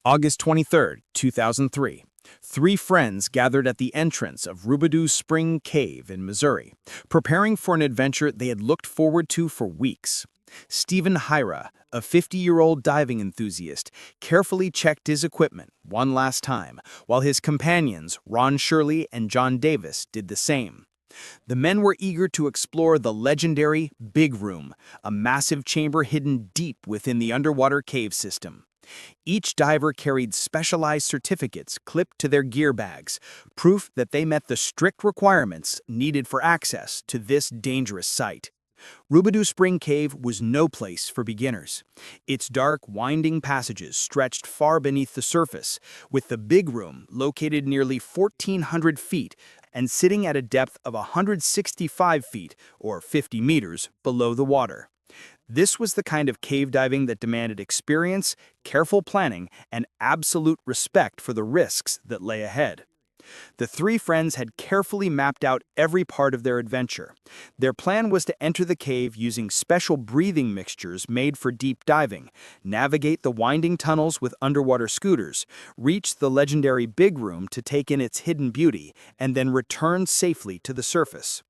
August 23, 2003. Three friends gathered at the entrance of Rubidoux Spring Cave in Missouri, preparing for an adventure they had looked forward to for weeks. Stephen Hyra, a 50-year-old diving enthusiast, carefully checked his equipment one last time, while his companions, Ron Shirley and John Davis, did the same. The men were eager to explore the legendary Big Room, a massive chamber hidden deep within the underwater cave system. Each diver carried specialized certificates clipped to their gear bags, proof that they met the strict requirements needed for access to this dangerous site. Rubidoux Spring Cave was no place for beginners. Its dark, winding passages stretched far beneath the surface, with the Big Room located nearly 1,400 feet and sitting at a depth of 165 feet, or 50 meters, below the water. This was the kind of cave diving that demanded experience, careful planning, and absolute respect for the risks that lay ahead. The three friends had carefully mapped out every part of their adventure. Their plan was to enter the cave using special breathing mixtures made for deep diving, navigate the winding tunnels with underwater scooters, reach the legendary Big Room to take in its hidden beauty, and then return safely to the surface.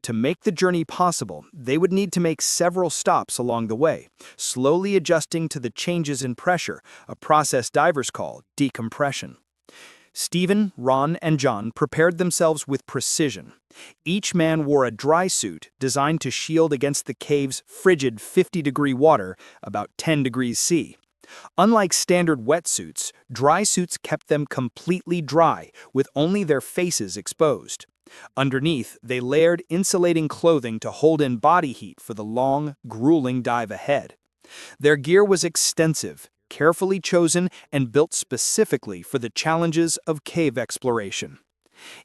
To make the journey possible, they would need to make several stops along the way, slowly adjusting to the changes in pressure, a process divers call decompression. Stephen, Ron, and John prepared themselves with precision. Each man wore a dry suit designed to shield against the cave's frigid 50-degree water, about 10 degrees C. Unlike standard wetsuits, dry suits kept them completely dry, with only their faces exposed. Underneath, they layered insulating clothing to hold in body heat for the long, grueling dive ahead. Their gear was extensive, carefully chosen, and built specifically for the challenges of cave exploration.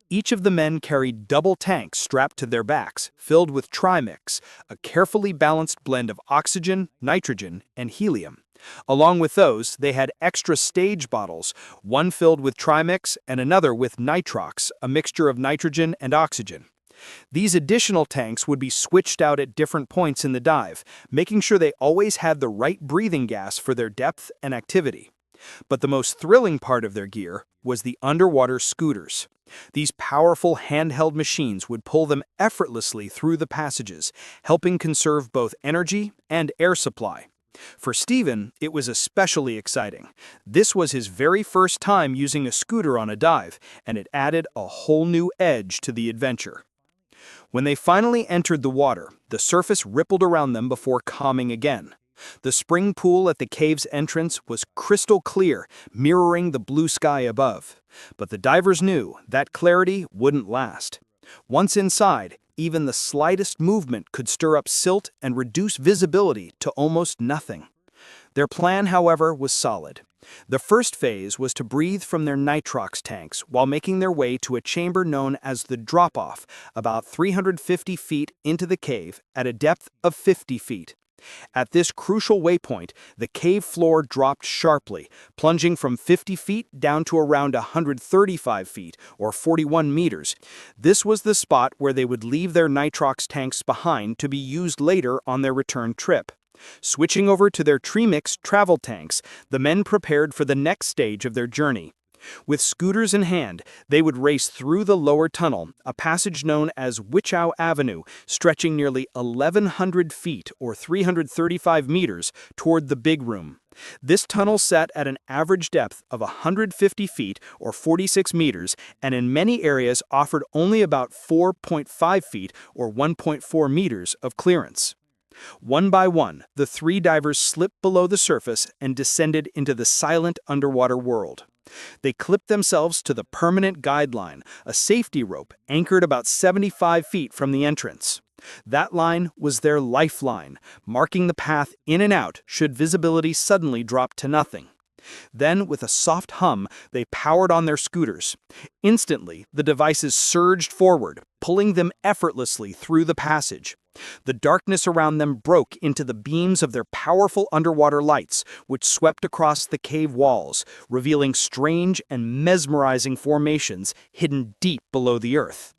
Each of the men carried double tanks strapped to their backs, filled with Trimix, a carefully balanced blend of oxygen, nitrogen, and helium. Along with those, they had extra stage bottles, one filled with Trimix and another with nitrox, a mixture of nitrogen and oxygen. These additional tanks would be switched out at different points in the dive, making sure they always had the right breathing gas for their depth and activity. But the most thrilling part of their gear was the underwater scooters. These powerful handheld machines would pull them effortlessly through the passages, helping conserve both energy and air supply. For Stephen, it was especially exciting. This was his very first time using a scooter on a dive, and it added a whole new edge to the adventure. When they finally entered the water, the surface rippled around them before calming again. The spring pool at the cave's entrance was crystal clear, mirroring the blue sky above. But the divers knew that clarity wouldn't last. Once inside, even the slightest movement could stir up silt and reduce visibility to almost nothing. Their plan, however, was solid. The first phase was to breathe from their nitrox tanks while making their way to a chamber known as the drop-off, about 350 feet into the cave at a depth of 50 feet. At this crucial waypoint, the cave floor dropped sharply, plunging from 50 feet down to around 135 feet, or 41 meters. This was the spot where they would leave their nitrox tanks behind to be used later on their return trip. Switching over to their Trimix travel tanks, the men prepared for the next stage of their journey. With scooters in hand, they would race through the lower tunnel, a passage known as Wichow Avenue, stretching nearly 1,100 feet or 335 meters toward the Big Room. This tunnel sat at an average depth of 150 feet or 46 meters, and in many areas offered only about 4.5 feet or 1.4 meters of clearance. One by one, the three divers slipped below the surface and descended into the silent underwater world. They clipped themselves to the permanent guideline, a safety rope anchored about 75 feet from the entrance. That line was their lifeline, marking the path in and out should visibility suddenly drop to nothing. Then, with a soft hum, they powered on their scooters. Instantly, the devices surged forward, pulling them effortlessly through the passage. The darkness around them broke into the beams of their powerful underwater lights, which swept across the cave walls, revealing strange and mesmerizing formations hidden deep below the earth.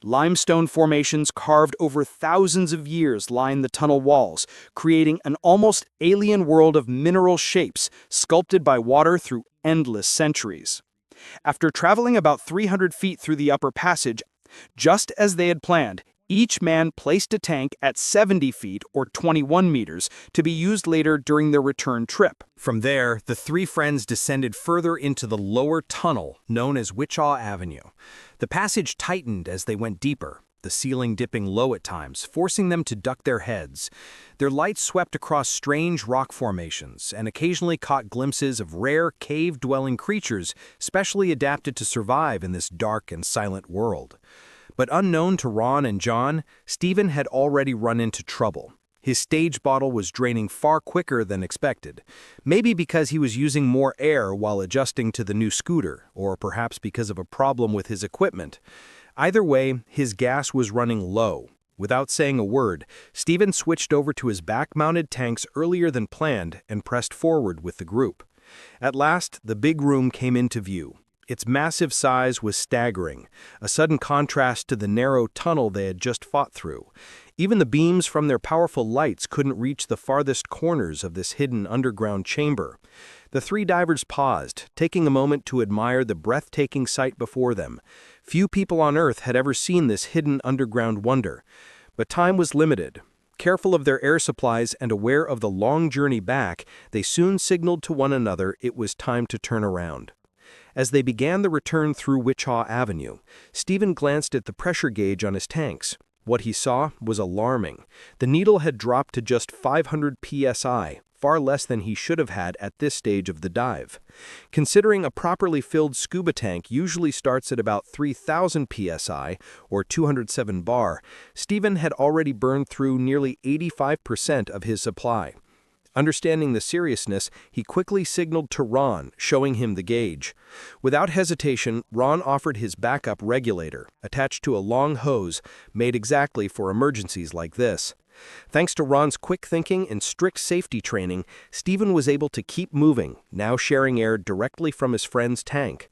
Limestone formations carved over thousands of years line the tunnel walls, creating an almost alien world of mineral shapes sculpted by water through endless centuries. After traveling about 300 feet through the upper passage, just as they had planned, each man placed a tank at 70 feet or 21 meters to be used later during their return trip. From there, the three friends descended further into the lower tunnel known as Wichita Avenue. The passage tightened as they went deeper, the ceiling dipping low at times, forcing them to duck their heads. Their lights swept across strange rock formations and occasionally caught glimpses of rare cave-dwelling creatures specially adapted to survive in this dark and silent world. But unknown to Ron and John, Stephen had already run into trouble. His stage bottle was draining far quicker than expected, maybe because he was using more air while adjusting to the new scooter, or perhaps because of a problem with his equipment. Either way, his gas was running low. Without saying a word, Stephen switched over to his back-mounted tanks earlier than planned and pressed forward with the group. At last, the big room came into view. Its massive size was staggering, a sudden contrast to the narrow tunnel they had just fought through. Even the beams from their powerful lights couldn't reach the farthest corners of this hidden underground chamber. The three divers paused, taking a moment to admire the breathtaking sight before them. Few people on Earth had ever seen this hidden underground wonder. But time was limited. Careful of their air supplies and aware of the long journey back, they soon signaled to one another it was time to turn around. As they began the return through Wichita Avenue, Stephen glanced at the pressure gauge on his tanks. What he saw was alarming. The needle had dropped to just 500 psi, far less than he should have had at this stage of the dive. Considering a properly filled scuba tank usually starts at about 3,000 psi, or 207 bar, Stephen had already burned through nearly 85% of his supply. Understanding the seriousness, he quickly signaled to Ron, showing him the gauge. Without hesitation, Ron offered his backup regulator, attached to a long hose made exactly for emergencies like this. Thanks to Ron's quick thinking and strict safety training, Stephen was able to keep moving, now sharing air directly from his friend's tank.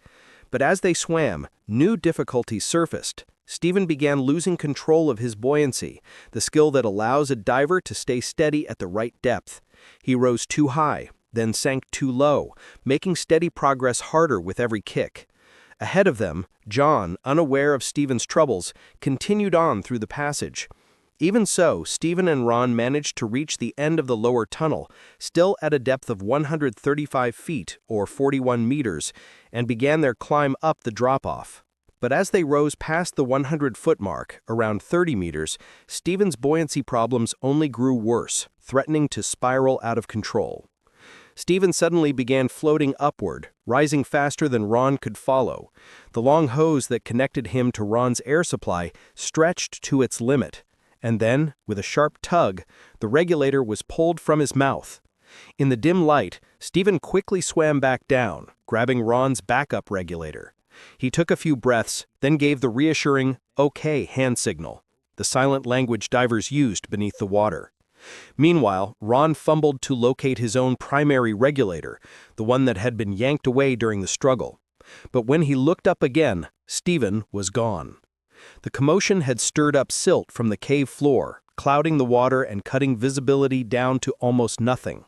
But as they swam, new difficulties surfaced. Stephen began losing control of his buoyancy, the skill that allows a diver to stay steady at the right depth. He rose too high, then sank too low, making steady progress harder with every kick. Ahead of them, John, unaware of Stephen's troubles, continued on through the passage. Even so, Stephen and Ron managed to reach the end of the lower tunnel, still at a depth of 135 feet, or 41 meters, and began their climb up the drop-off. But as they rose past the 100-foot mark, around 30 meters, Stephen's buoyancy problems only grew worse, threatening to spiral out of control. Stephen suddenly began floating upward, rising faster than Ron could follow. The long hose that connected him to Ron's air supply stretched to its limit, and then, with a sharp tug, the regulator was pulled from his mouth. In the dim light, Stephen quickly swam back down, grabbing Ron's backup regulator. He took a few breaths, then gave the reassuring, "okay" hand signal, the silent language divers used beneath the water. Meanwhile, Ron fumbled to locate his own primary regulator, the one that had been yanked away during the struggle. But when he looked up again, Stephen was gone. The commotion had stirred up silt from the cave floor, clouding the water and cutting visibility down to almost nothing.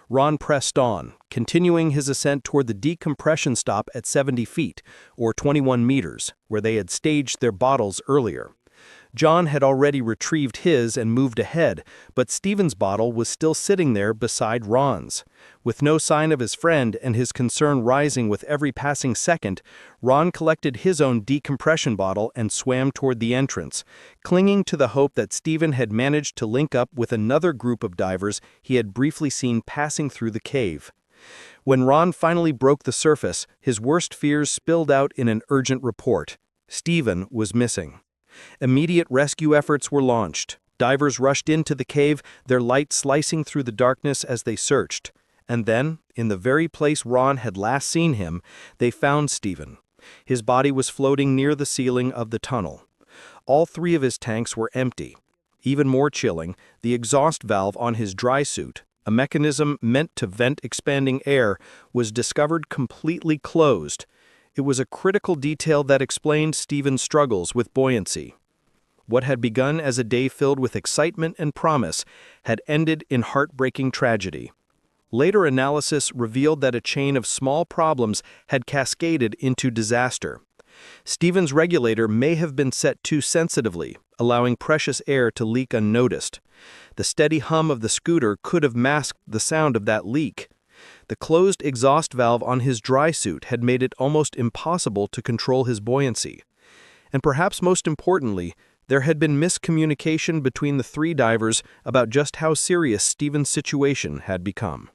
Ron pressed on, continuing his ascent toward the decompression stop at 70 feet, or 21 meters, where they had staged their bottles earlier. John had already retrieved his and moved ahead, but Stephen's bottle was still sitting there beside Ron's. With no sign of his friend and his concern rising with every passing second, Ron collected his own decompression bottle and swam toward the entrance, clinging to the hope that Stephen had managed to link up with another group of divers he had briefly seen passing through the cave. When Ron finally broke the surface, his worst fears spilled out in an urgent report. Stephen was missing. Immediate rescue efforts were launched. Divers rushed into the cave, their light slicing through the darkness as they searched. And then, in the very place Ron had last seen him, they found Stephen. His body was floating near the ceiling of the tunnel. All three of his tanks were empty. Even more chilling, the exhaust valve on his dry suit, a mechanism meant to vent expanding air, was discovered completely closed. It was a critical detail that explained Stephen's struggles with buoyancy. What had begun as a day filled with excitement and promise had ended in heartbreaking tragedy. Later analysis revealed that a chain of small problems had cascaded into disaster. Stephen's regulator may have been set too sensitively, allowing precious air to leak unnoticed. The steady hum of the scooter could have masked the sound of that leak. The closed exhaust valve on his dry suit had made it almost impossible to control his buoyancy. And perhaps most importantly, there had been miscommunication between the three divers about just how serious Stephen's situation had become.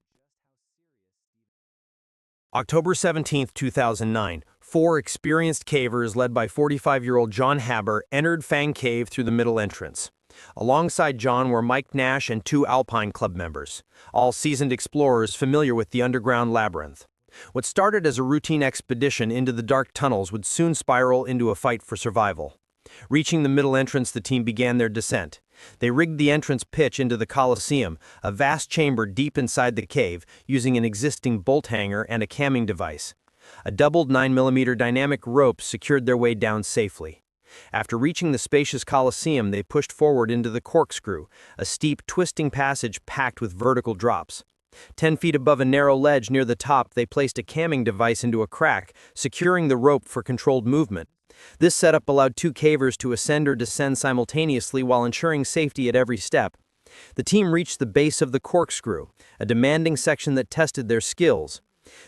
October 17, 2009, four experienced cavers led by 45-year-old John Haber entered Fang Cave through the middle entrance. Alongside John were Mike Nash and two Alpine Club members, all seasoned explorers familiar with the underground labyrinth. What started as a routine expedition into the dark tunnels would soon spiral into a fight for survival. Reaching the middle entrance, the team began their descent. They rigged the entrance pitch into the Coliseum, a vast chamber deep inside the cave, using an existing bolt hanger and a camming device. A doubled 9mm dynamic rope secured their way down safely. After reaching the spacious Coliseum, they pushed forward into the corkscrew, a steep, twisting passage packed with vertical drops. 10 feet above a narrow ledge near the top, they placed a camming device into a crack, securing the rope for controlled movement. This setup allowed two cavers to ascend or descend simultaneously while ensuring safety at every step. The team reached the base of the corkscrew, a demanding section that tested their skills.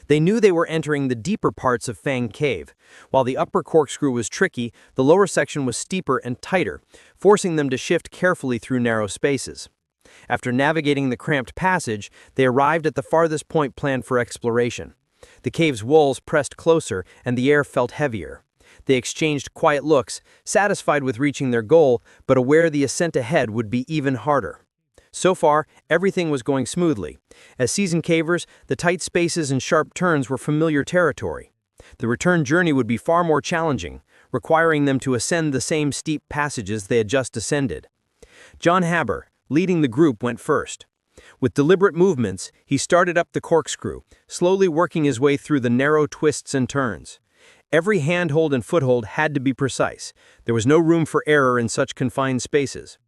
They knew they were entering the deeper parts of Fang Cave. While the upper corkscrew was tricky, the lower section was steeper and tighter, forcing them to shift carefully through narrow spaces. After navigating the cramped passage, they arrived at the farthest point planned for exploration. The cave's walls pressed closer, and the air felt heavier. They exchanged quiet looks, satisfied with reaching their goal, but aware the ascent ahead would be even harder. So far, everything was going smoothly. As seasoned cavers, the tight spaces and sharp turns were familiar territory. The return journey would be far more challenging, requiring them to ascend the same steep passages they had just ascended. John Haber, leading the group, went first. With deliberate movements, he started up the corkscrew, slowly working his way through the narrow twists and turns. Every handhold and foothold had to be precise. There was no room for error in such confined spaces.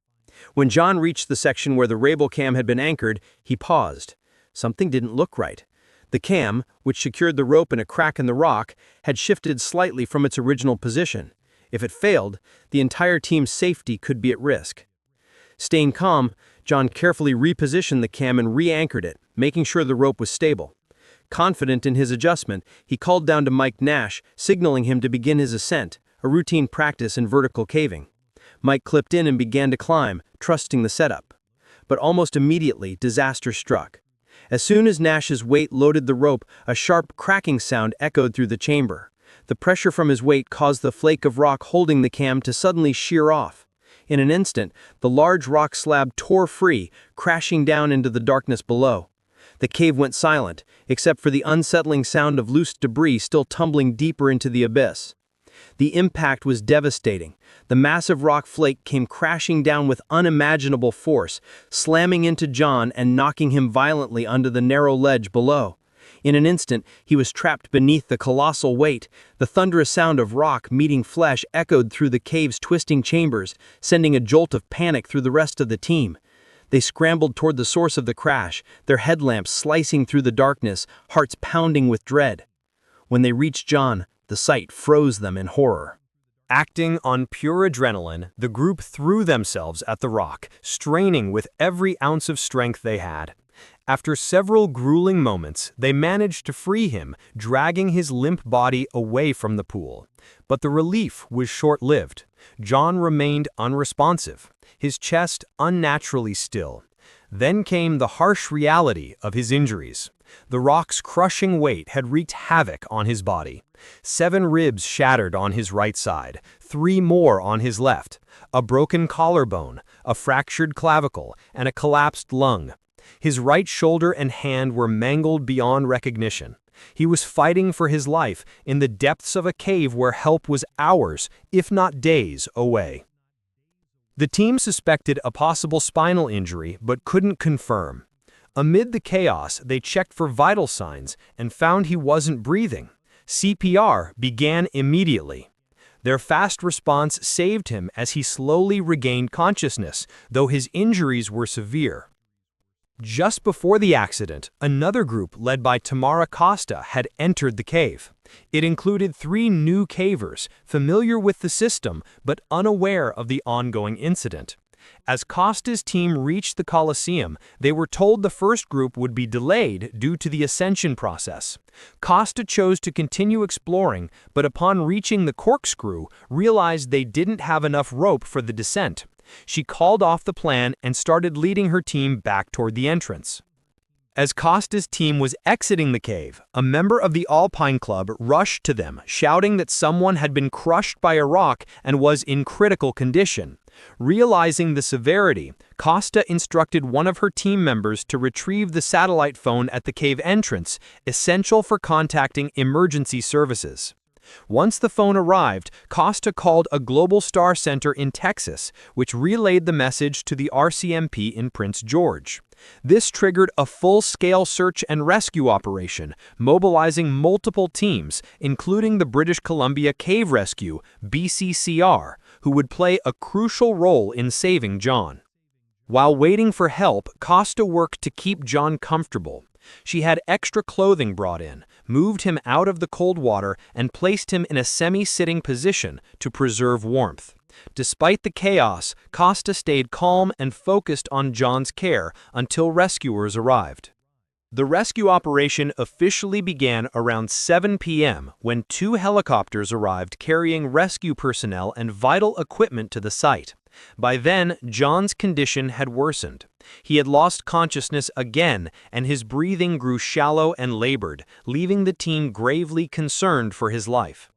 When John reached the section where the Rabel cam had been anchored, he paused. Something didn't look right. The cam, which secured the rope in a crack in the rock, had shifted slightly from its original position. If it failed, the entire team's safety could be at risk. Staying calm, John carefully repositioned the cam and re-anchored it, making sure the rope was stable. Confident in his adjustment, he called down to Mike Nash, signaling him to begin his ascent, a routine practice in vertical caving. Mike clipped in and began to climb, trusting the setup. But almost immediately, disaster struck. As soon as Nash's weight loaded the rope, a sharp cracking sound echoed through the chamber. The pressure from his weight caused the flake of rock holding the cam to suddenly shear off. In an instant, the large rock slab tore free, crashing down into the darkness below. The cave went silent, except for the unsettling sound of loose debris still tumbling deeper into the abyss. The impact was devastating. The massive rock flake came crashing down with unimaginable force, slamming into John and knocking him violently onto the narrow ledge below. In an instant, he was trapped beneath the colossal weight. The thunderous sound of rock meeting flesh echoed through the cave's twisting chambers, sending a jolt of panic through the rest of the team. They scrambled toward the source of the crash, their headlamps slicing through the darkness, hearts pounding with dread. When they reached John, the sight froze them in horror. Acting on pure adrenaline, the group threw themselves at the rock, straining with every ounce of strength they had. After several grueling moments, they managed to free him, dragging his limp body away from the pool. But the relief was short-lived. John remained unresponsive, his chest unnaturally still. Then came the harsh reality of his injuries. The rock's crushing weight had wreaked havoc on his body. 7 ribs shattered on his right side, 3 more on his left, a broken collarbone, a fractured clavicle, and a collapsed lung. His right shoulder and hand were mangled beyond recognition. He was fighting for his life in the depths of a cave where help was hours, if not days, away. The team suspected a possible spinal injury but couldn't confirm. Amid the chaos, they checked for vital signs and found he wasn't breathing. CPR began immediately. Their fast response saved him as he slowly regained consciousness, though his injuries were severe. Just before the accident, another group led by Tamara Costa had entered the cave. It included 3 new cavers, familiar with the system but unaware of the ongoing incident. As Costa's team reached the Colosseum, they were told the first group would be delayed due to the ascension process. Costa chose to continue exploring, but upon reaching the corkscrew, realized they didn't have enough rope for the descent. She called off the plan and started leading her team back toward the entrance. As Costa's team was exiting the cave, a member of the Alpine Club rushed to them, shouting that someone had been crushed by a rock and was in critical condition. Realizing the severity, Costa instructed one of her team members to retrieve the satellite phone at the cave entrance, essential for contacting emergency services. Once the phone arrived, Costa called a Global Star Center in Texas, which relayed the message to the RCMP in Prince George. This triggered a full-scale search and rescue operation, mobilizing multiple teams, including the British Columbia Cave Rescue, BCCR, who would play a crucial role in saving John. While waiting for help, Costa worked to keep John comfortable. She had extra clothing brought in, moved him out of the cold water, and placed him in a semi-sitting position to preserve warmth. Despite the chaos, Costa stayed calm and focused on John's care until rescuers arrived. The rescue operation officially began around 7 p.m. when 2 helicopters arrived carrying rescue personnel and vital equipment to the site. By then, John's condition had worsened. He had lost consciousness again, and his breathing grew shallow and labored, leaving the team gravely concerned for his life.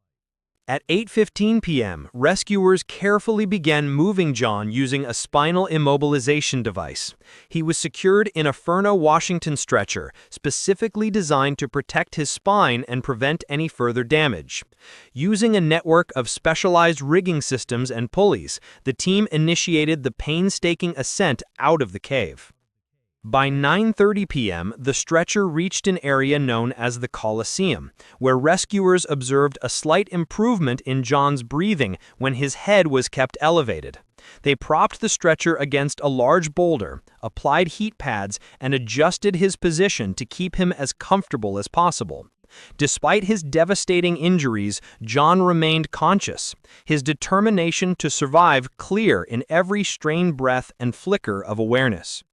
At 8:15 p.m., rescuers carefully began moving John using a spinal immobilization device. He was secured in a Furno, Washington stretcher, specifically designed to protect his spine and prevent any further damage. Using a network of specialized rigging systems and pulleys, the team initiated the painstaking ascent out of the cave. By 9:30 p.m., the stretcher reached an area known as the Colosseum, where rescuers observed a slight improvement in John's breathing when his head was kept elevated. They propped the stretcher against a large boulder, applied heat pads, and adjusted his position to keep him as comfortable as possible. Despite his devastating injuries, John remained conscious, his determination to survive clear in every strained breath and flicker of awareness.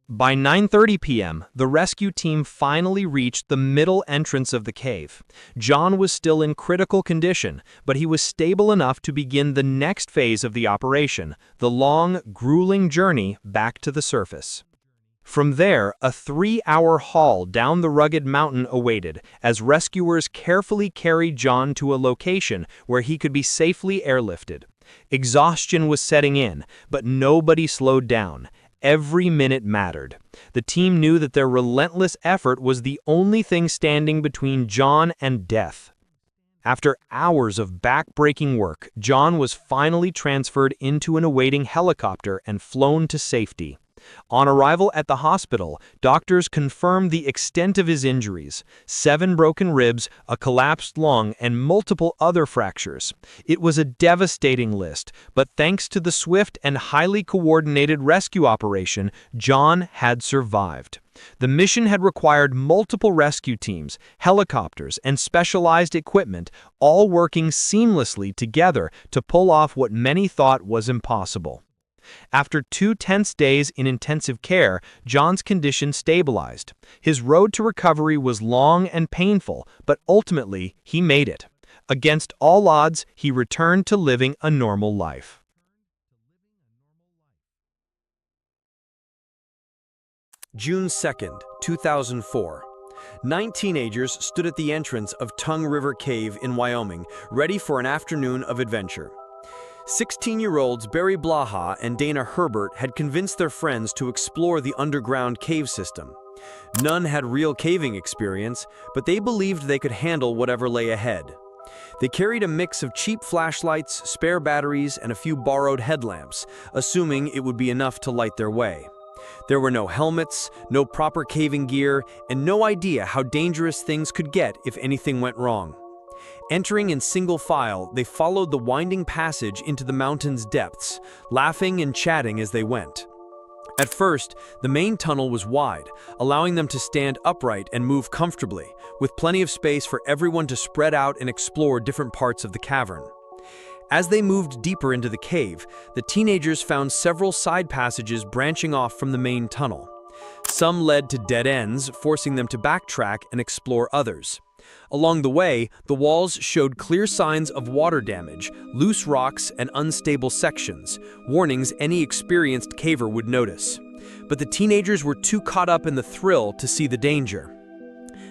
By 9:30 p.m., the rescue team finally reached the middle entrance of the cave. John was still in critical condition, but he was stable enough to begin the next phase of the operation, the long, grueling journey back to the surface. From there, a 3-hour haul down the rugged mountain awaited as rescuers carefully carried John to a location where he could be safely airlifted. Exhaustion was setting in, but nobody slowed down. Every minute mattered. The team knew that their relentless effort was the only thing standing between John and death. After hours of back-breaking work, John was finally transferred into an awaiting helicopter and flown to safety. On arrival at the hospital, doctors confirmed the extent of his injuries: 7 broken ribs, a collapsed lung, and multiple other fractures. It was a devastating list, but thanks to the swift and highly coordinated rescue operation, John had survived. The mission had required multiple rescue teams, helicopters, and specialized equipment, all working seamlessly together to pull off what many thought was impossible. After 2 tense days in intensive care, John's condition stabilized. His road to recovery was long and painful, but ultimately he made it. Against all odds, he returned to living a normal life. June 2nd, 2004. 9 teenagers stood at the entrance of Tongue River Cave in Wyoming, ready for an afternoon of adventure. 16-year-olds Barry Blaha and Dana Herbert had convinced their friends to explore the underground cave system. None had real caving experience, but they believed they could handle whatever lay ahead. They carried a mix of cheap flashlights, spare batteries, and a few borrowed headlamps, assuming it would be enough to light their way. There were no helmets, no proper caving gear, and no idea how dangerous things could get if anything went wrong. Entering in single file, they followed the winding passage into the mountain's depths, laughing and chatting as they went. At first, the main tunnel was wide, allowing them to stand upright and move comfortably, with plenty of space for everyone to spread out and explore different parts of the cavern. As they moved deeper into the cave, the teenagers found several side passages branching off from the main tunnel. Some led to dead ends, forcing them to backtrack and explore others. Along the way, the walls showed clear signs of water damage, loose rocks, and unstable sections, warnings any experienced caver would notice. But the teenagers were too caught up in the thrill to see the danger.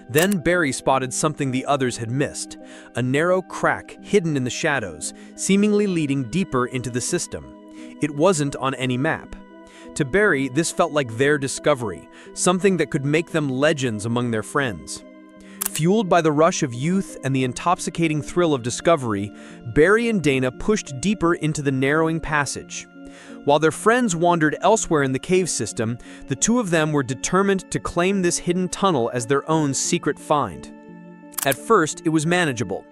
Then Barry spotted something the others had missed, a narrow crack hidden in the shadows, seemingly leading deeper into the system. It wasn't on any map. To Barry, this felt like their discovery, something that could make them legends among their friends. Fueled by the rush of youth and the intoxicating thrill of discovery, Barry and Dana pushed deeper into the narrowing passage. While their friends wandered elsewhere in the cave system, the two of them were determined to claim this hidden tunnel as their own secret find. At first, it was manageable.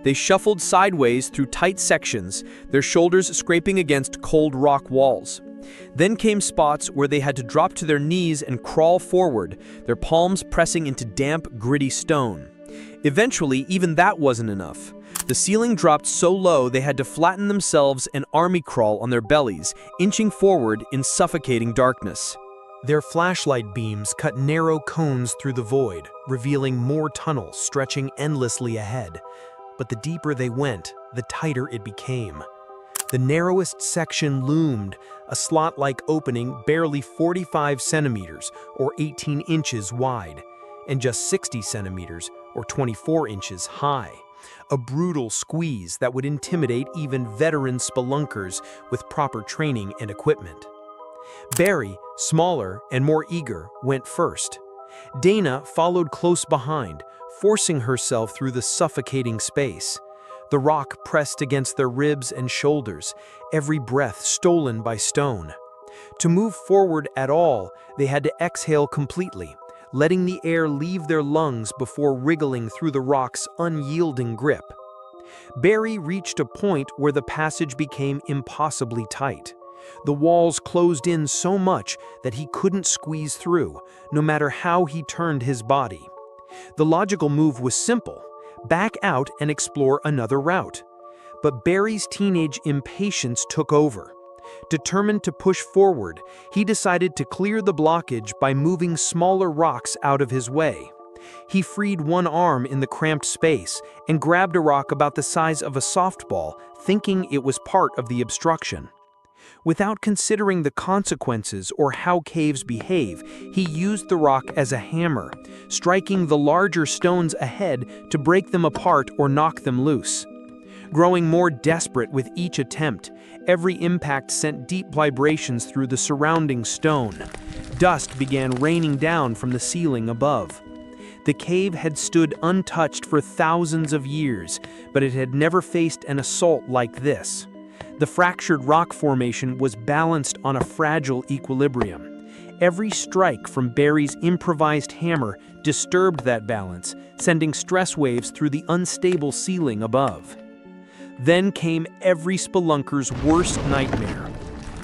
They shuffled sideways through tight sections, their shoulders scraping against cold rock walls. Then came spots where they had to drop to their knees and crawl forward, their palms pressing into damp, gritty stone. Eventually, even that wasn't enough. The ceiling dropped so low they had to flatten themselves and army crawl on their bellies, inching forward in suffocating darkness. Their flashlight beams cut narrow cones through the void, revealing more tunnels stretching endlessly ahead. But the deeper they went, the tighter it became. The narrowest section loomed, a slot-like opening barely 45 centimeters or 18 inches wide, and just 60 centimeters or 24 inches high. A brutal squeeze that would intimidate even veteran spelunkers with proper training and equipment. Barry, smaller and more eager, went first. Dana followed close behind, forcing herself through the suffocating space. The rock pressed against their ribs and shoulders, every breath stolen by stone. To move forward at all, they had to exhale completely, letting the air leave their lungs before wriggling through the rock's unyielding grip. Barry reached a point where the passage became impossibly tight. The walls closed in so much that he couldn't squeeze through, no matter how he turned his body. The logical move was simple: back out and explore another route. But Barry's teenage impatience took over. Determined to push forward, he decided to clear the blockage by moving smaller rocks out of his way. He freed one arm in the cramped space and grabbed a rock about the size of a softball, thinking it was part of the obstruction. Without considering the consequences or how caves behave, he used the rock as a hammer, striking the larger stones ahead to break them apart or knock them loose. Growing more desperate with each attempt, every impact sent deep vibrations through the surrounding stone. Dust began raining down from the ceiling above. The cave had stood untouched for thousands of years, but it had never faced an assault like this. The fractured rock formation was balanced on a fragile equilibrium. Every strike from Barry's improvised hammer disturbed that balance, sending stress waves through the unstable ceiling above. Then came every spelunker's worst nightmare.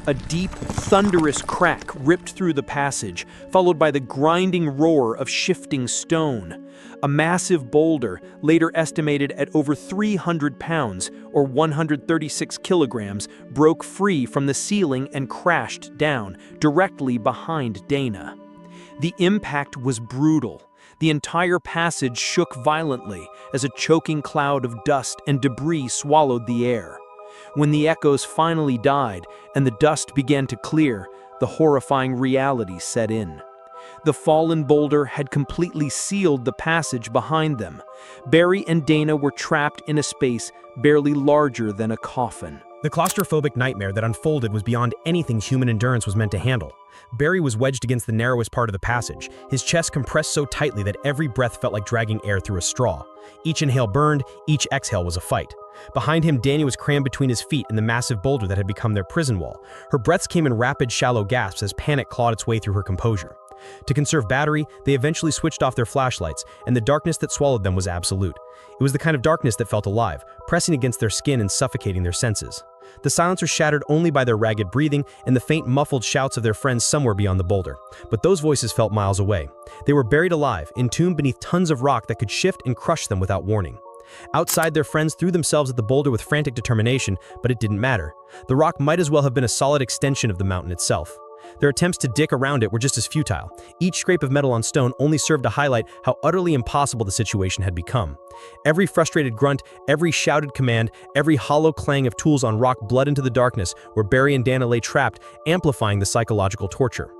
A deep, thunderous crack ripped through the passage, followed by the grinding roar of shifting stone. A massive boulder, later estimated at over 300 pounds, or 136 kilograms, broke free from the ceiling and crashed down, directly behind Dana. The impact was brutal. The entire passage shook violently as a choking cloud of dust and debris swallowed the air. When the echoes finally died and the dust began to clear, the horrifying reality set in. The fallen boulder had completely sealed the passage behind them. Barry and Dana were trapped in a space barely larger than a coffin. The claustrophobic nightmare that unfolded was beyond anything human endurance was meant to handle. Barry was wedged against the narrowest part of the passage, his chest compressed so tightly that every breath felt like dragging air through a straw. Each inhale burned, each exhale was a fight. Behind him, Dana was crammed between his feet and the massive boulder that had become their prison wall. Her breaths came in rapid, shallow gasps as panic clawed its way through her composure. To conserve battery, they eventually switched off their flashlights, and the darkness that swallowed them was absolute. It was the kind of darkness that felt alive, pressing against their skin and suffocating their senses. The silence was shattered only by their ragged breathing and the faint muffled shouts of their friends somewhere beyond the boulder. But those voices felt miles away. They were buried alive, entombed beneath tons of rock that could shift and crush them without warning. Outside, their friends threw themselves at the boulder with frantic determination, but it didn't matter. The rock might as well have been a solid extension of the mountain itself. Their attempts to dick around it were just as futile. Each scrape of metal on stone only served to highlight how utterly impossible the situation had become. Every frustrated grunt, every shouted command, every hollow clang of tools on rock bled into the darkness where Barry and Dana lay trapped, amplifying the psychological torture.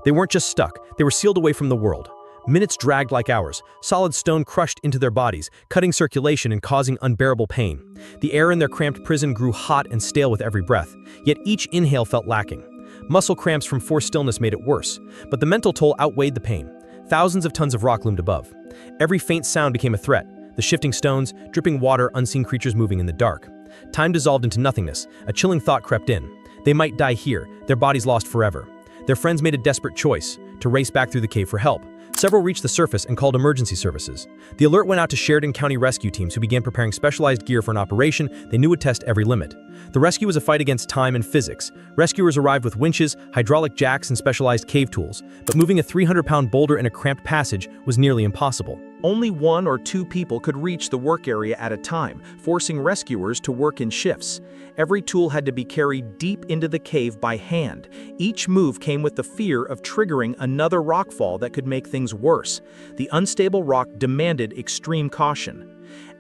They weren't just stuck, they were sealed away from the world. Minutes dragged like hours, solid stone crushed into their bodies, cutting circulation and causing unbearable pain. The air in their cramped prison grew hot and stale with every breath, yet each inhale felt lacking. Muscle cramps from forced stillness made it worse, but the mental toll outweighed the pain. Thousands of tons of rock loomed above. Every faint sound became a threat, the shifting stones, dripping water, unseen creatures moving in the dark. Time dissolved into nothingness. A chilling thought crept in. They might die here, their bodies lost forever. Their friends made a desperate choice, to race back through the cave for help. Several reached the surface and called emergency services. The alert went out to Sheridan County rescue teams who began preparing specialized gear for an operation they knew would test every limit. The rescue was a fight against time and physics. Rescuers arrived with winches, hydraulic jacks, and specialized cave tools, but moving a 300-pound boulder in a cramped passage was nearly impossible. Only 1 or 2 people could reach the work area at a time, forcing rescuers to work in shifts. Every tool had to be carried deep into the cave by hand. Each move came with the fear of triggering another rockfall that could make things worse. The unstable rock demanded extreme caution.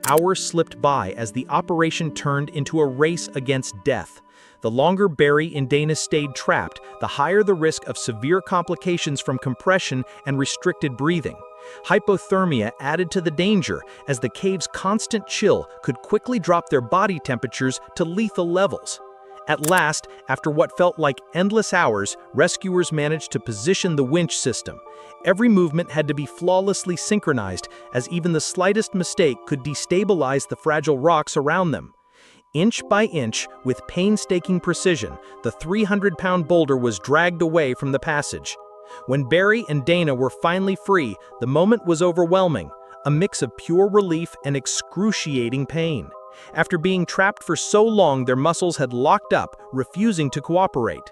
Hours slipped by as the operation turned into a race against death. The longer Barry and Dana stayed trapped, the higher the risk of severe complications from compression and restricted breathing. Hypothermia added to the danger, as the cave's constant chill could quickly drop their body temperatures to lethal levels. At last, after what felt like endless hours, rescuers managed to position the winch system. Every movement had to be flawlessly synchronized, as even the slightest mistake could destabilize the fragile rocks around them. Inch by inch, with painstaking precision, the 300-pound boulder was dragged away from the passage. When Barry and Dana were finally free, the moment was overwhelming, a mix of pure relief and excruciating pain. After being trapped for so long, their muscles had locked up, refusing to cooperate.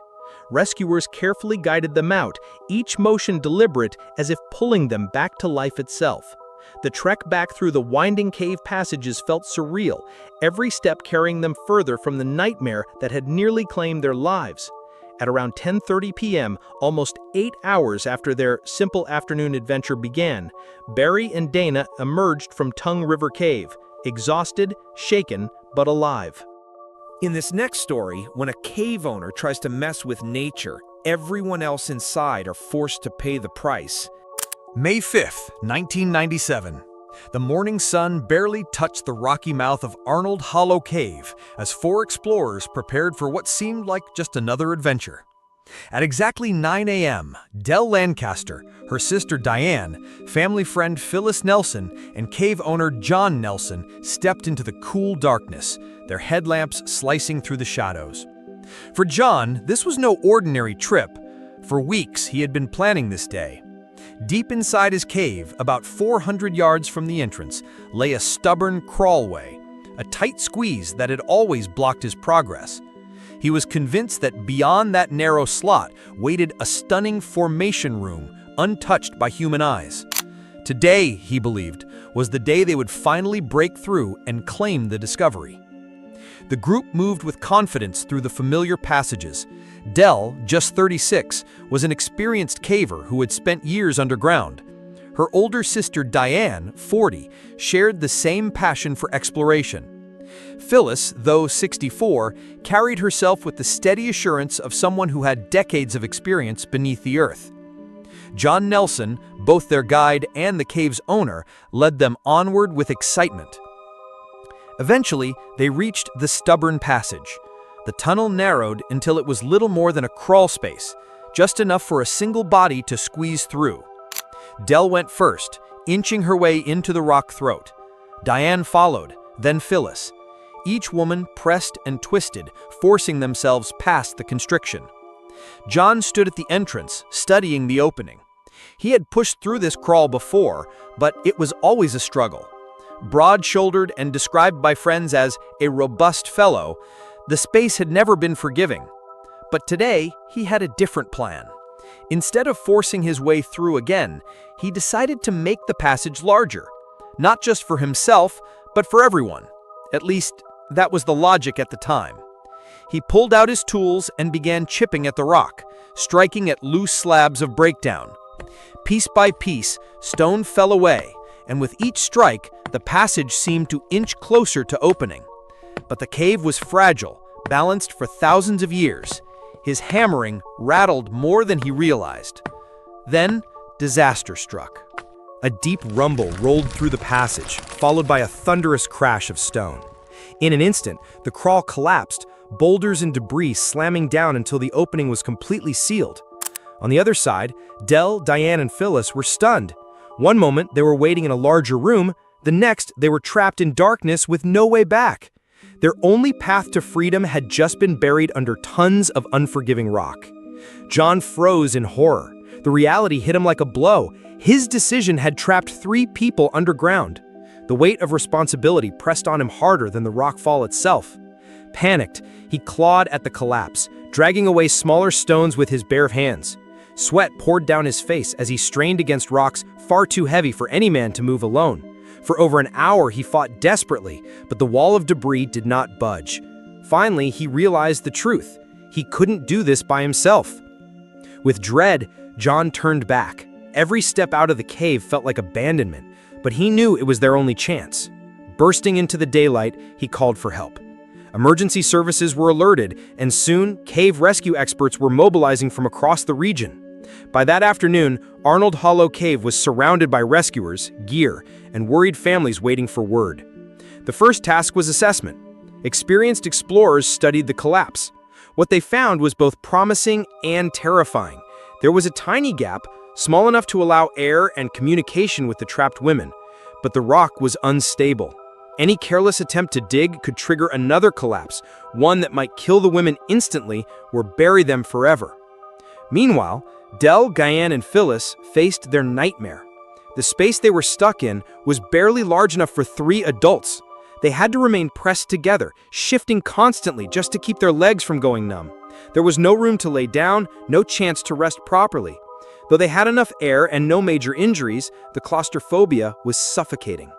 Rescuers carefully guided them out, each motion deliberate as if pulling them back to life itself. The trek back through the winding cave passages felt surreal, every step carrying them further from the nightmare that had nearly claimed their lives. At around 10:30 p.m., almost 8 hours after their simple afternoon adventure began, Barry and Dana emerged from Tongue River Cave, exhausted, shaken, but alive. In this next story, when a cave owner tries to mess with nature, everyone else inside are forced to pay the price. May 5th, 1997. The morning sun barely touched the rocky mouth of Arnold Hollow Cave as 4 explorers prepared for what seemed like just another adventure. At exactly 9 a.m., Dell Lancaster, her sister Diane, family friend Phyllis Nelson, and cave owner John Nelson stepped into the cool darkness, their headlamps slicing through the shadows. For John, this was no ordinary trip. For weeks, he had been planning this day. Deep inside his cave, about 400 yards from the entrance, lay a stubborn crawlway, a tight squeeze that had always blocked his progress. He was convinced that beyond that narrow slot waited a stunning formation room, untouched by human eyes. Today, he believed, was the day they would finally break through and claim the discovery. The group moved with confidence through the familiar passages. Dell, just 36, was an experienced caver who had spent years underground. Her older sister Diane, 40, shared the same passion for exploration. Phyllis, though 64, carried herself with the steady assurance of someone who had decades of experience beneath the earth. John Nelson, both their guide and the cave's owner, led them onward with excitement. Eventually, they reached the stubborn passage. The tunnel narrowed until it was little more than a crawl space, just enough for a single body to squeeze through. Dell went first, inching her way into the rock throat. Diane followed, then Phyllis. Each woman pressed and twisted, forcing themselves past the constriction. John stood at the entrance, studying the opening. He had pushed through this crawl before, but it was always a struggle. Broad-shouldered and described by friends as a robust fellow, the space had never been forgiving. But today, he had a different plan. Instead of forcing his way through again, he decided to make the passage larger. Not just for himself, but for everyone. At least, that was the logic at the time. He pulled out his tools and began chipping at the rock, striking at loose slabs of breakdown. Piece by piece, stone fell away, and with each strike, the passage seemed to inch closer to opening. But the cave was fragile, balanced for thousands of years. His hammering rattled more than he realized. Then, disaster struck. A deep rumble rolled through the passage, followed by a thunderous crash of stone. In an instant, the crawl collapsed, boulders and debris slamming down until the opening was completely sealed. On the other side, Dell, Diane, and Phyllis were stunned. One moment, they were waiting in a larger room. The next, they were trapped in darkness with no way back. Their only path to freedom had just been buried under tons of unforgiving rock. John froze in horror. The reality hit him like a blow. His decision had trapped 3 people underground. The weight of responsibility pressed on him harder than the rockfall itself. Panicked, he clawed at the collapse, dragging away smaller stones with his bare hands. Sweat poured down his face as he strained against rocks far too heavy for any man to move alone. For over an hour, he fought desperately, but the wall of debris did not budge. Finally, he realized the truth. He couldn't do this by himself. With dread, John turned back. Every step out of the cave felt like abandonment, but he knew it was their only chance. Bursting into the daylight, he called for help. Emergency services were alerted, and soon, cave rescue experts were mobilizing from across the region. By that afternoon, Arnold Hollow Cave was surrounded by rescuers, gear, and worried families waiting for word. The first task was assessment. Experienced explorers studied the collapse. What they found was both promising and terrifying. There was a tiny gap, small enough to allow air and communication with the trapped women, but the rock was unstable. Any careless attempt to dig could trigger another collapse, one that might kill the women instantly or bury them forever. Meanwhile, Dell, Diane, and Phyllis faced their nightmare. The space they were stuck in was barely large enough for 3 adults. They had to remain pressed together, shifting constantly just to keep their legs from going numb. There was no room to lay down, no chance to rest properly. Though they had enough air and no major injuries, the claustrophobia was suffocating.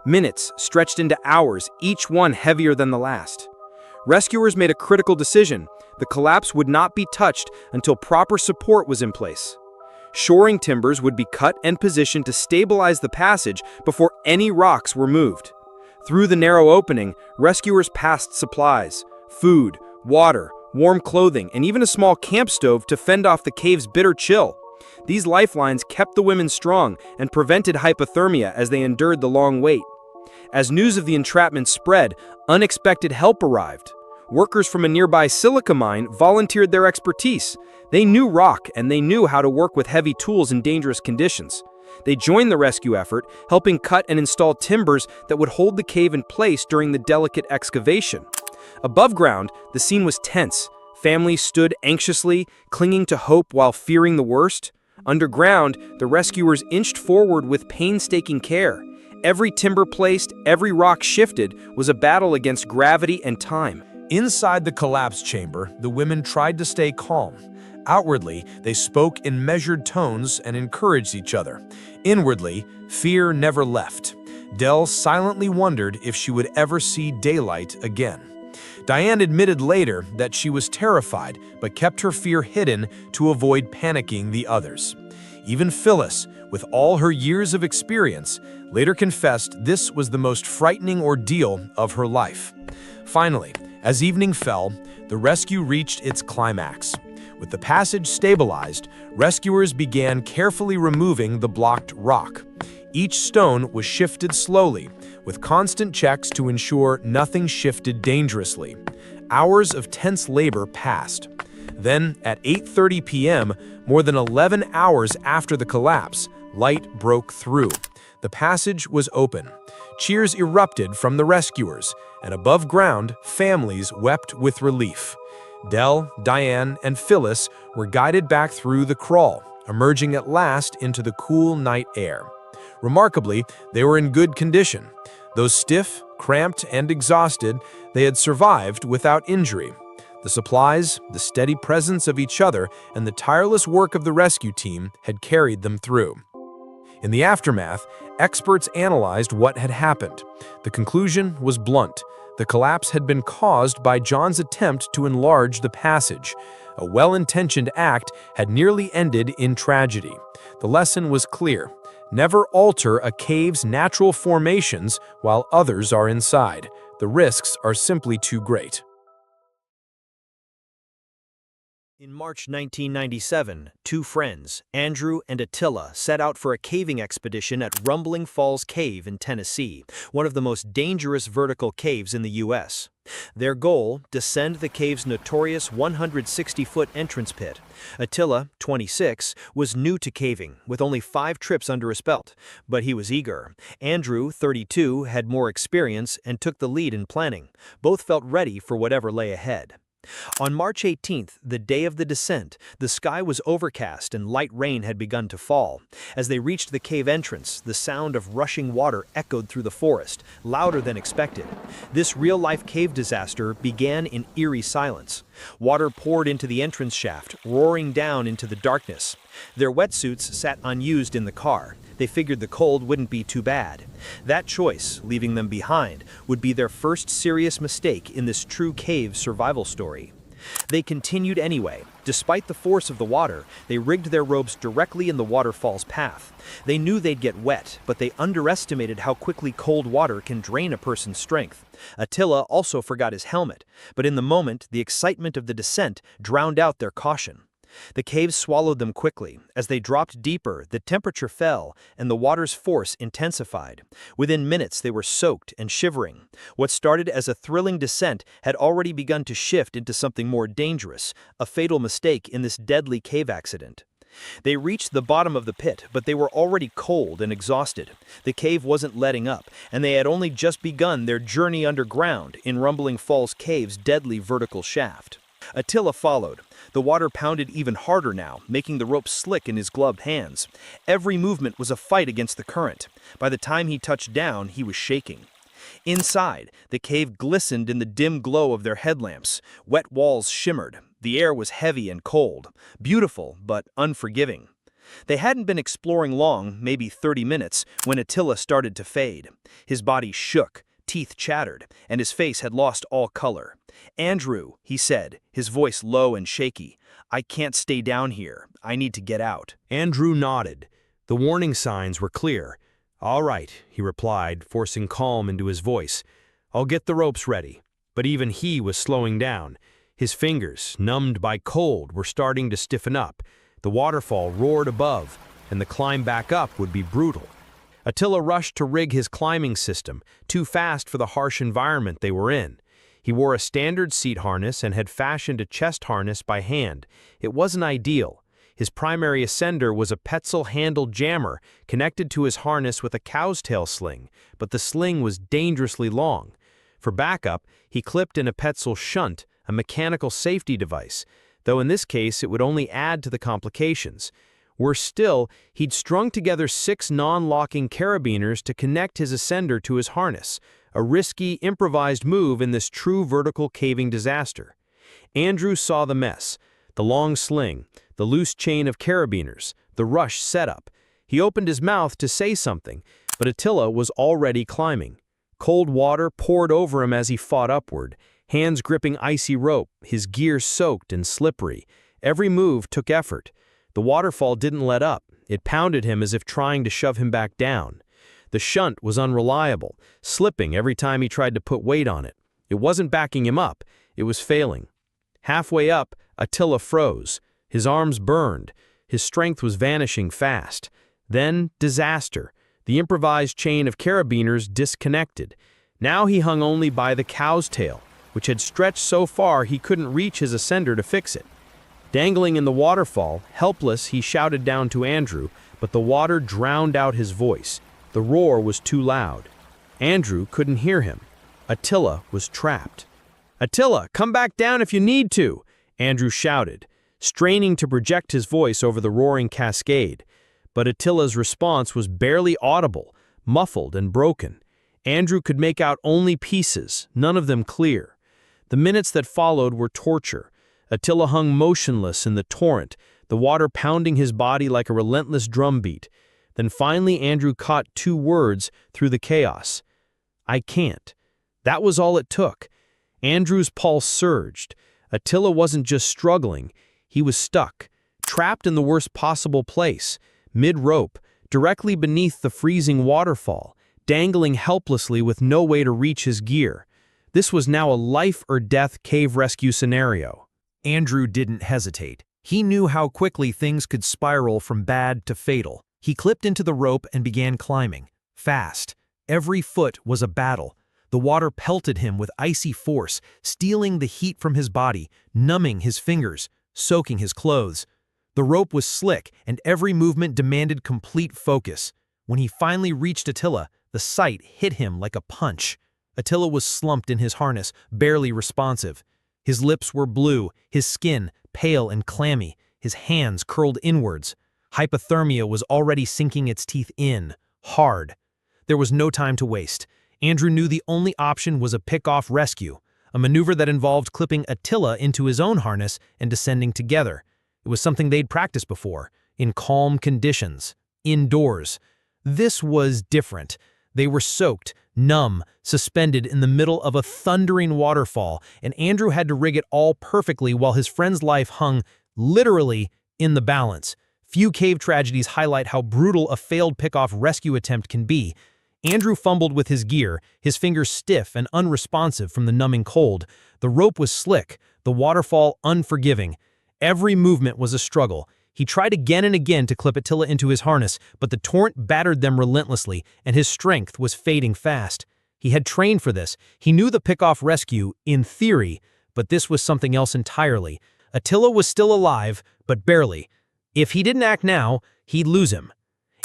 Minutes stretched into hours, each one heavier than the last. Rescuers made a critical decision. The collapse would not be touched until proper support was in place. Shoring timbers would be cut and positioned to stabilize the passage before any rocks were moved. Through the narrow opening, rescuers passed supplies, food, water, warm clothing, and even a small camp stove to fend off the cave's bitter chill. These lifelines kept the women strong and prevented hypothermia as they endured the long wait. As news of the entrapment spread, unexpected help arrived. Workers from a nearby silica mine volunteered their expertise. They knew rock and they knew how to work with heavy tools in dangerous conditions. They joined the rescue effort, helping cut and install timbers that would hold the cave in place during the delicate excavation. Above ground, the scene was tense. Families stood anxiously, clinging to hope while fearing the worst. Underground, the rescuers inched forward with painstaking care. Every timber placed, every rock shifted, was a battle against gravity and time. Inside the collapse chamber, the women tried to stay calm. Outwardly, they spoke in measured tones and encouraged each other. Inwardly, fear never left. Dell silently wondered if she would ever see daylight again. Diane admitted later that she was terrified, but kept her fear hidden to avoid panicking the others. Even Phyllis, with all her years of experience, later confessed this was the most frightening ordeal of her life. Finally, as evening fell, the rescue reached its climax. With the passage stabilized, rescuers began carefully removing the blocked rock. Each stone was shifted slowly, with constant checks to ensure nothing shifted dangerously. Hours of tense labor passed. Then, at 8:30 p.m., more than 11 hours after the collapse, light broke through. The passage was open. Cheers erupted from the rescuers, and above ground, families wept with relief. Dell, Diane, and Phyllis were guided back through the crawl, emerging at last into the cool night air. Remarkably, they were in good condition. Though stiff, cramped, and exhausted, they had survived without injury. The supplies, the steady presence of each other, and the tireless work of the rescue team had carried them through. In the aftermath, experts analyzed what had happened. The conclusion was blunt. The collapse had been caused by John's attempt to enlarge the passage. A well-intentioned act had nearly ended in tragedy. The lesson was clear. Never alter a cave's natural formations while others are inside. The risks are simply too great. In March 1997, two friends, Andrew and Attila, set out for a caving expedition at Rumbling Falls Cave in Tennessee, one of the most dangerous vertical caves in the U.S. Their goal, descend the cave's notorious 160-foot entrance pit. Attila, 26, was new to caving, with only 5 trips under his belt, but he was eager. Andrew, 32, had more experience and took the lead in planning. Both felt ready for whatever lay ahead. On March 18th, the day of the descent, the sky was overcast and light rain had begun to fall. As they reached the cave entrance, the sound of rushing water echoed through the forest, louder than expected. This real-life cave disaster began in eerie silence. Water poured into the entrance shaft, roaring down into the darkness. Their wetsuits sat unused in the car. They figured the cold wouldn't be too bad. That choice, leaving them behind, would be their first serious mistake in this true cave survival story. They continued anyway. Despite the force of the water, they rigged their ropes directly in the waterfall's path. They knew they'd get wet, but they underestimated how quickly cold water can drain a person's strength. Attila also forgot his helmet, but in the moment, the excitement of the descent drowned out their caution. The cave swallowed them quickly. As they dropped deeper, the temperature fell, and the water's force intensified. Within minutes, they were soaked and shivering. What started as a thrilling descent had already begun to shift into something more dangerous, a fatal mistake in this deadly cave accident. They reached the bottom of the pit, but they were already cold and exhausted. The cave wasn't letting up, and they had only just begun their journey underground in Rumbling Falls Cave's deadly vertical shaft. Attila followed. The water pounded even harder now, making the rope slick in his gloved hands. Every movement was a fight against the current. By the time he touched down, he was shaking. Inside, the cave glistened in the dim glow of their headlamps. Wet walls shimmered. The air was heavy and cold. Beautiful, but unforgiving. They hadn't been exploring long, maybe 30 minutes, when Attila started to fade. His body shook. Teeth chattered, and his face had lost all color. "Andrew," he said, his voice low and shaky, "I can't stay down here. I need to get out." Andrew nodded. The warning signs were clear. "All right," he replied, forcing calm into his voice. "I'll get the ropes ready." But even he was slowing down. His fingers, numbed by cold, were starting to stiffen up. The waterfall roared above, and the climb back up would be brutal. Attila rushed to rig his climbing system, too fast for the harsh environment they were in. He wore a standard seat harness and had fashioned a chest harness by hand. It wasn't ideal. His primary ascender was a Petzl-handled jammer connected to his harness with a cow's tail sling, but the sling was dangerously long. For backup, he clipped in a Petzl shunt, a mechanical safety device, though in this case it would only add to the complications. Worse still, he'd strung together 6 non-locking carabiners to connect his ascender to his harness, a risky, improvised move in this true vertical caving disaster. Andrew saw the mess, the long sling, the loose chain of carabiners, the rush setup. He opened his mouth to say something, but Attila was already climbing. Cold water poured over him as he fought upward, hands gripping icy rope, his gear soaked and slippery. Every move took effort. The waterfall didn't let up. It pounded him as if trying to shove him back down. The shunt was unreliable, slipping every time he tried to put weight on it. It wasn't backing him up. It was failing. Halfway up, Attila froze. His arms burned. His strength was vanishing fast. Then, disaster. The improvised chain of carabiners disconnected. Now he hung only by the cow's tail, which had stretched so far he couldn't reach his ascender to fix it. Dangling in the waterfall, helpless, he shouted down to Andrew, but the water drowned out his voice. The roar was too loud. Andrew couldn't hear him. Attila was trapped. "Attila, come back down if you need to," Andrew shouted. straining to project his voice over the roaring cascade. But Attila's response was barely audible, muffled and broken. Andrew could make out only pieces, none of them clear. The minutes that followed were torture. Attila hung motionless in the torrent, the water pounding his body like a relentless drumbeat. Then finally Andrew caught two words through the chaos. "I can't." That was all it took. Andrew's pulse surged. Attila wasn't just struggling, he was stuck, trapped in the worst possible place, mid-rope, directly beneath the freezing waterfall, dangling helplessly with no way to reach his gear. This was now a life-or-death cave rescue scenario. Andrew didn't hesitate. He knew how quickly things could spiral from bad to fatal. He clipped into the rope and began climbing. Fast. Every foot was a battle. The water pelted him with icy force, stealing the heat from his body, numbing his fingers, soaking his clothes. The rope was slick, and every movement demanded complete focus. When he finally reached Attila, the sight hit him like a punch. Attila was slumped in his harness, barely responsive. His lips were blue, his skin pale and clammy, his hands curled inwards. Hypothermia was already sinking its teeth in, hard. There was no time to waste. Andrew knew the only option was a pick-off rescue, a maneuver that involved clipping Attila into his own harness and descending together. It was something they'd practiced before, in calm conditions, indoors. This was different. They were soaked, numb, suspended in the middle of a thundering waterfall, and Andrew had to rig it all perfectly while his friend's life hung, literally, in the balance. Few cave tragedies highlight how brutal a failed pick-off rescue attempt can be. Andrew fumbled with his gear, his fingers stiff and unresponsive from the numbing cold. The rope was slick, the waterfall unforgiving. Every movement was a struggle. He tried again and again to clip Attila into his harness, but the torrent battered them relentlessly, and his strength was fading fast. He had trained for this. He knew the pick-off rescue, in theory, but this was something else entirely. Attila was still alive, but barely. If he didn't act now, he'd lose him.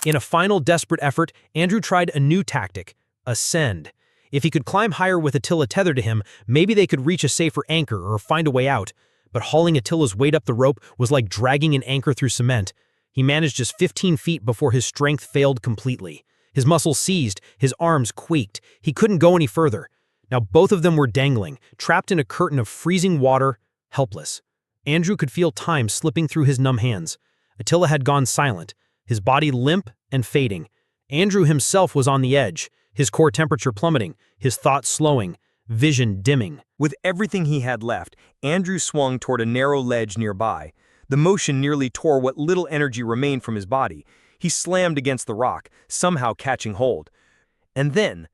In a final desperate effort, Andrew tried a new tactic, ascend. If he could climb higher with Attila tethered to him, maybe they could reach a safer anchor or find a way out. But hauling Attila's weight up the rope was like dragging an anchor through cement. He managed just 15 feet before his strength failed completely. His muscles seized, his arms quaked. He couldn't go any further. Now both of them were dangling, trapped in a curtain of freezing water, helpless. Andrew could feel time slipping through his numb hands. Attila had gone silent, his body limp and fading. Andrew himself was on the edge, his core temperature plummeting, his thoughts slowing, vision dimming. With everything he had left, Andrew swung toward a narrow ledge nearby. The motion nearly tore what little energy remained from his body. He slammed against the rock, somehow catching hold. And then,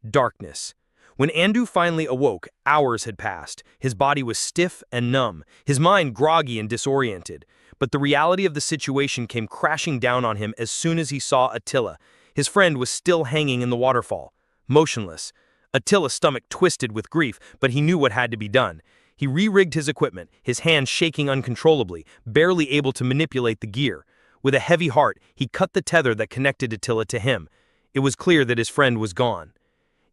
darkness. When Andrew finally awoke, hours had passed. His body was stiff and numb, his mind groggy and disoriented. But the reality of the situation came crashing down on him as soon as he saw Attila. His friend was still hanging in the waterfall, motionless. Attila's stomach twisted with grief, but he knew what had to be done. He re-rigged his equipment, his hands shaking uncontrollably, barely able to manipulate the gear. With a heavy heart, he cut the tether that connected Attila to him. It was clear that his friend was gone.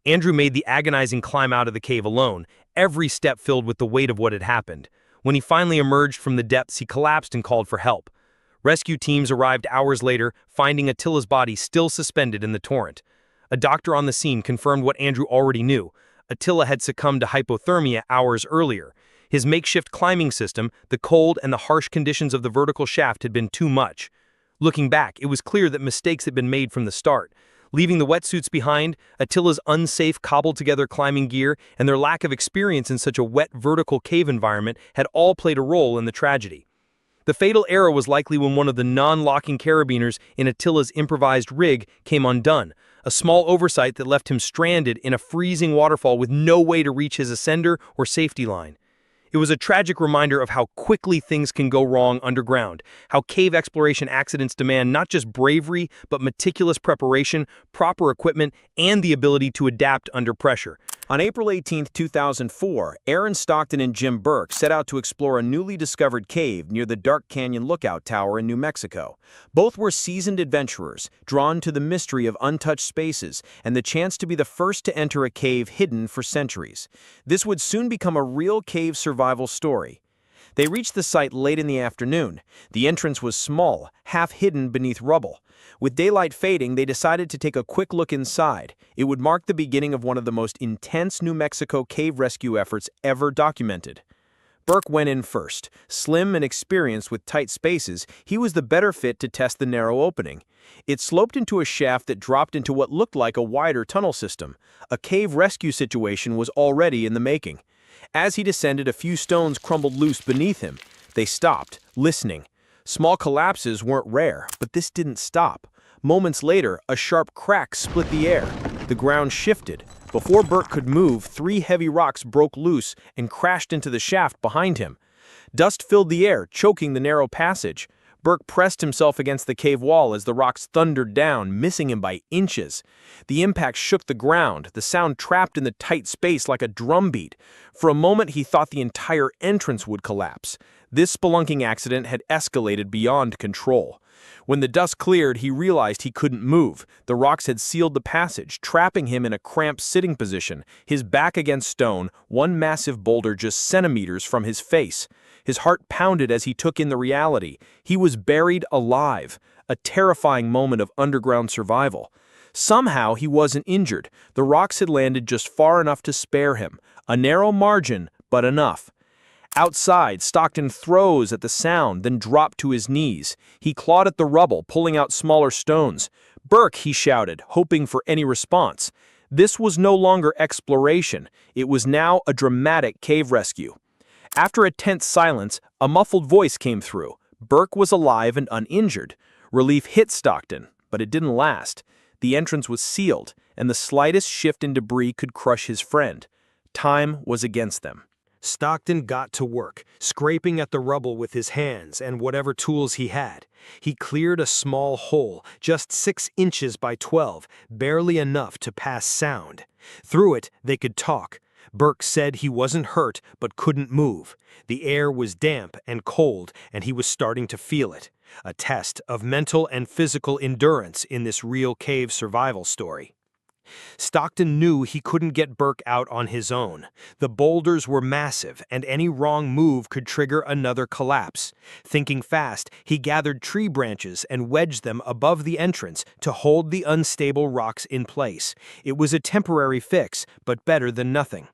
Andrew made the agonizing climb out of the cave alone, every step filled with the weight of what had happened. When he finally emerged from the depths, he collapsed and called for help. Rescue teams arrived hours later, finding Attila's body still suspended in the torrent. A doctor on the scene confirmed what Andrew already knew. Attila had succumbed to hypothermia hours earlier. His makeshift climbing system, the cold and the harsh conditions of the vertical shaft had been too much. Looking back, it was clear that mistakes had been made from the start. Leaving the wetsuits behind, Attila's unsafe cobbled-together climbing gear, and their lack of experience in such a wet vertical cave environment had all played a role in the tragedy. The fatal error was likely when one of the non-locking carabiners in Attila's improvised rig came undone, a small oversight that left him stranded in a freezing waterfall with no way to reach his ascender or safety line. It was a tragic reminder of how quickly things can go wrong underground, how cave exploration accidents demand not just bravery, but meticulous preparation, proper equipment, and the ability to adapt under pressure. On April 18, 2004, Aaron Stockton and Jim Burke set out to explore a newly discovered cave near the Dark Canyon Lookout Tower in New Mexico. Both were seasoned adventurers, drawn to the mystery of untouched spaces and the chance to be the first to enter a cave hidden for centuries. This would soon become a real cave survival story. They reached the site late in the afternoon. The entrance was small, half hidden beneath rubble. With daylight fading, they decided to take a quick look inside. It would mark the beginning of one of the most intense New Mexico cave rescue efforts ever documented. Burke went in first. Slim and experienced with tight spaces, he was the better fit to test the narrow opening. It sloped into a shaft that dropped into what looked like a wider tunnel system. A cave rescue situation was already in the making. As he descended, a few stones crumbled loose beneath him. They stopped, listening. Small collapses weren't rare, but this didn't stop. Moments later, a sharp crack split the air. The ground shifted. Before Burke could move, 3 heavy rocks broke loose and crashed into the shaft behind him. Dust filled the air, choking the narrow passage. Burke pressed himself against the cave wall as the rocks thundered down, missing him by inches. The impact shook the ground, the sound trapped in the tight space like a drumbeat. For a moment, he thought the entire entrance would collapse. This spelunking accident had escalated beyond control. When the dust cleared, he realized he couldn't move. The rocks had sealed the passage, trapping him in a cramped sitting position, his back against stone, one massive boulder just centimeters from his face. His heart pounded as he took in the reality. He was buried alive, a terrifying moment of underground survival. Somehow he wasn't injured. The rocks had landed just far enough to spare him. A narrow margin, but enough. Outside, Stockton froze at the sound, then dropped to his knees. He clawed at the rubble, pulling out smaller stones. "Burke," he shouted, hoping for any response. This was no longer exploration. It was now a dramatic cave rescue. After a tense silence, a muffled voice came through. Burke was alive and uninjured. Relief hit Stockton, but it didn't last. The entrance was sealed, and the slightest shift in debris could crush his friend. Time was against them. Stockton got to work, scraping at the rubble with his hands and whatever tools he had. He cleared a small hole, just 6 inches by 12, barely enough to pass sound. Through it, they could talk. Burke said he wasn't hurt but couldn't move. The air was damp and cold, and he was starting to feel it. A test of mental and physical endurance in this real cave survival story. Stockton knew he couldn't get Burke out on his own. The boulders were massive, and any wrong move could trigger another collapse. Thinking fast, he gathered tree branches and wedged them above the entrance to hold the unstable rocks in place. It was a temporary fix, but better than nothing.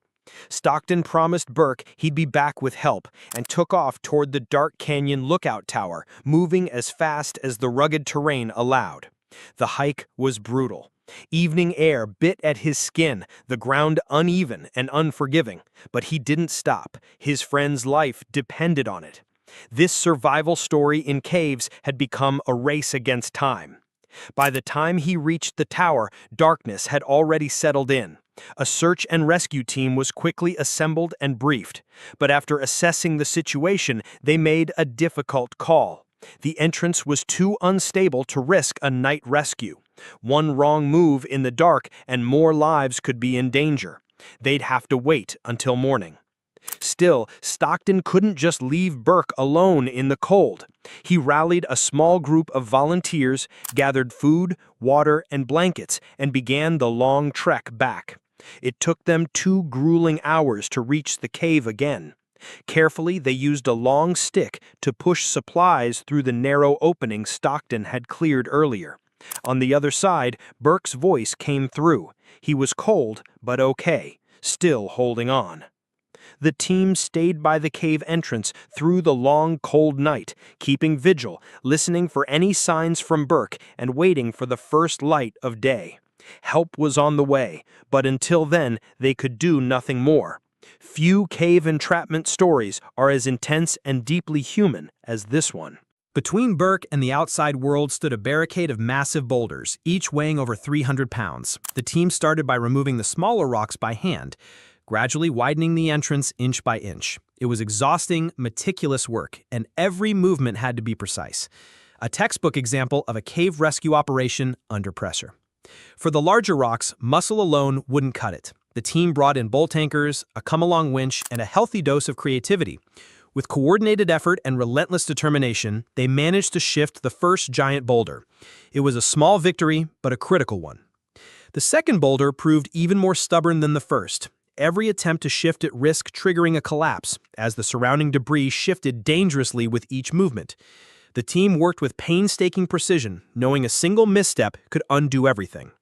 Stockton promised Burke he'd be back with help and took off toward the dark canyon lookout tower, moving as fast as the rugged terrain allowed. The hike was brutal. Evening air bit at his skin, the ground uneven and unforgiving, but he didn't stop. His friend's life depended on it. This survival story in caves had become a race against time. By the time he reached the tower, darkness had already settled in. A search and rescue team was quickly assembled and briefed, but after assessing the situation, they made a difficult call. The entrance was too unstable to risk a night rescue. One wrong move in the dark and more lives could be in danger. They'd have to wait until morning. Still, Stockton couldn't just leave Burke alone in the cold. He rallied a small group of volunteers, gathered food, water, and blankets, and began the long trek back. It took them 2 grueling hours to reach the cave again. Carefully, they used a long stick to push supplies through the narrow opening Stockton had cleared earlier. On the other side, Burke's voice came through. He was cold, but okay, still holding on. The team stayed by the cave entrance through the long, cold night, keeping vigil, listening for any signs from Burke, and waiting for the first light of day. Help was on the way, but until then, they could do nothing more. Few cave entrapment stories are as intense and deeply human as this one. Between Burke and the outside world stood a barricade of massive boulders, each weighing over 300 pounds. The team started by removing the smaller rocks by hand, gradually widening the entrance inch by inch. It was exhausting, meticulous work, and every movement had to be precise. A textbook example of a cave rescue operation under pressure. For the larger rocks, muscle alone wouldn't cut it. The team brought in bolt anchors, a come-along winch, and a healthy dose of creativity. With coordinated effort and relentless determination, they managed to shift the first giant boulder. It was a small victory, but a critical one. The second boulder proved even more stubborn than the first. every attempt to shift at risk triggering a collapse, as the surrounding debris shifted dangerously with each movement. The team worked with painstaking precision, knowing a single misstep could undo everything.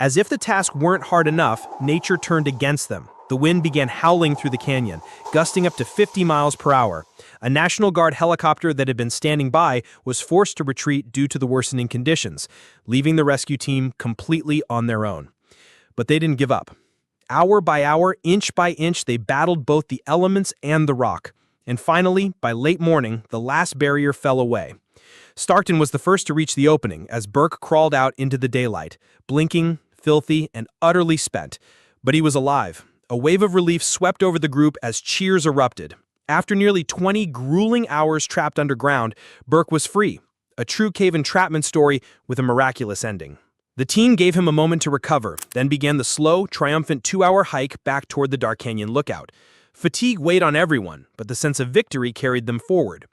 As if the task weren't hard enough, nature turned against them. The wind began howling through the canyon, gusting up to 50 miles per hour. A National Guard helicopter that had been standing by was forced to retreat due to the worsening conditions, leaving the rescue team completely on their own. But they didn't give up. Hour by hour, inch by inch, they battled both the elements and the rock. And finally, by late morning, the last barrier fell away. Stockton was the first to reach the opening as Burke crawled out into the daylight, blinking, filthy, and utterly spent. But he was alive. A wave of relief swept over the group as cheers erupted. After nearly 20 grueling hours trapped underground, Burke was free. A true cave entrapment story with a miraculous ending. The team gave him a moment to recover, then began the slow, triumphant 2-hour hike back toward the Dark Canyon lookout. Fatigue weighed on everyone, but the sense of victory carried them forward.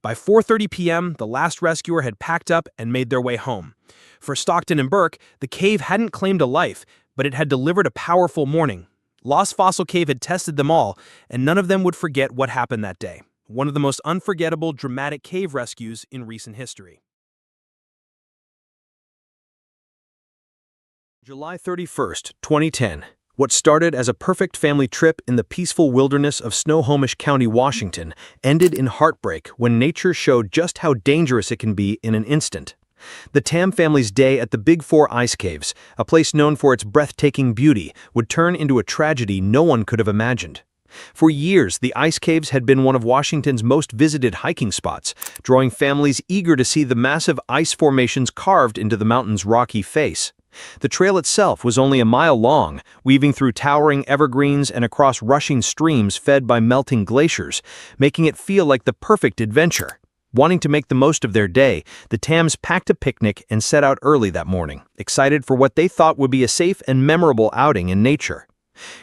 By 4:30 p.m., the last rescuer had packed up and made their way home. For Stockton and Burke, the cave hadn't claimed a life, but it had delivered a powerful morning. Lost Fossil Cave had tested them all, and none of them would forget what happened that day. One of the most unforgettable, dramatic cave rescues in recent history. July 31st, 2010. What started as a perfect family trip in the peaceful wilderness of Snohomish County, Washington, ended in heartbreak when nature showed just how dangerous it can be in an instant. The Tam family's day at the Big Four Ice Caves, a place known for its breathtaking beauty, would turn into a tragedy no one could have imagined. For years, the Ice Caves had been one of Washington's most visited hiking spots, drawing families eager to see the massive ice formations carved into the mountain's rocky face. The trail itself was only a mile long, weaving through towering evergreens and across rushing streams fed by melting glaciers, making it feel like the perfect adventure. Wanting to make the most of their day, the Tams packed a picnic and set out early that morning, excited for what they thought would be a safe and memorable outing in nature.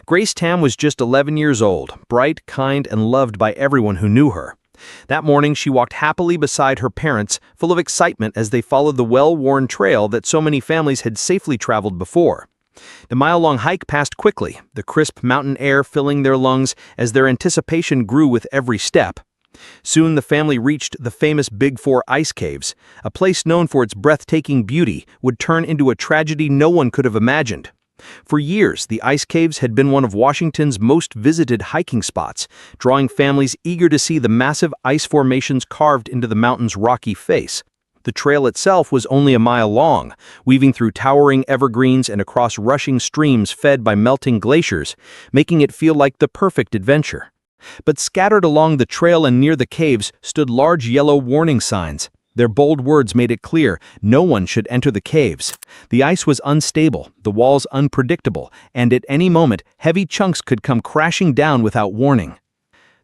Grace Tam was just 11 years old, bright, kind, and loved by everyone who knew her. That morning, she walked happily beside her parents, full of excitement as they followed the well-worn trail that so many families had safely traveled before. The mile-long hike passed quickly, the crisp mountain air filling their lungs as their anticipation grew with every step. Soon the family reached the famous Big Four Ice Caves. A place known for its breathtaking beauty would turn into a tragedy no one could have imagined. For years, the Ice Caves had been one of Washington's most visited hiking spots, drawing families eager to see the massive ice formations carved into the mountain's rocky face. The trail itself was only a mile long, weaving through towering evergreens and across rushing streams fed by melting glaciers, making it feel like the perfect adventure. But scattered along the trail and near the caves stood large yellow warning signs. Their bold words made it clear no one should enter the caves. The ice was unstable, the walls unpredictable, and at any moment, heavy chunks could come crashing down without warning.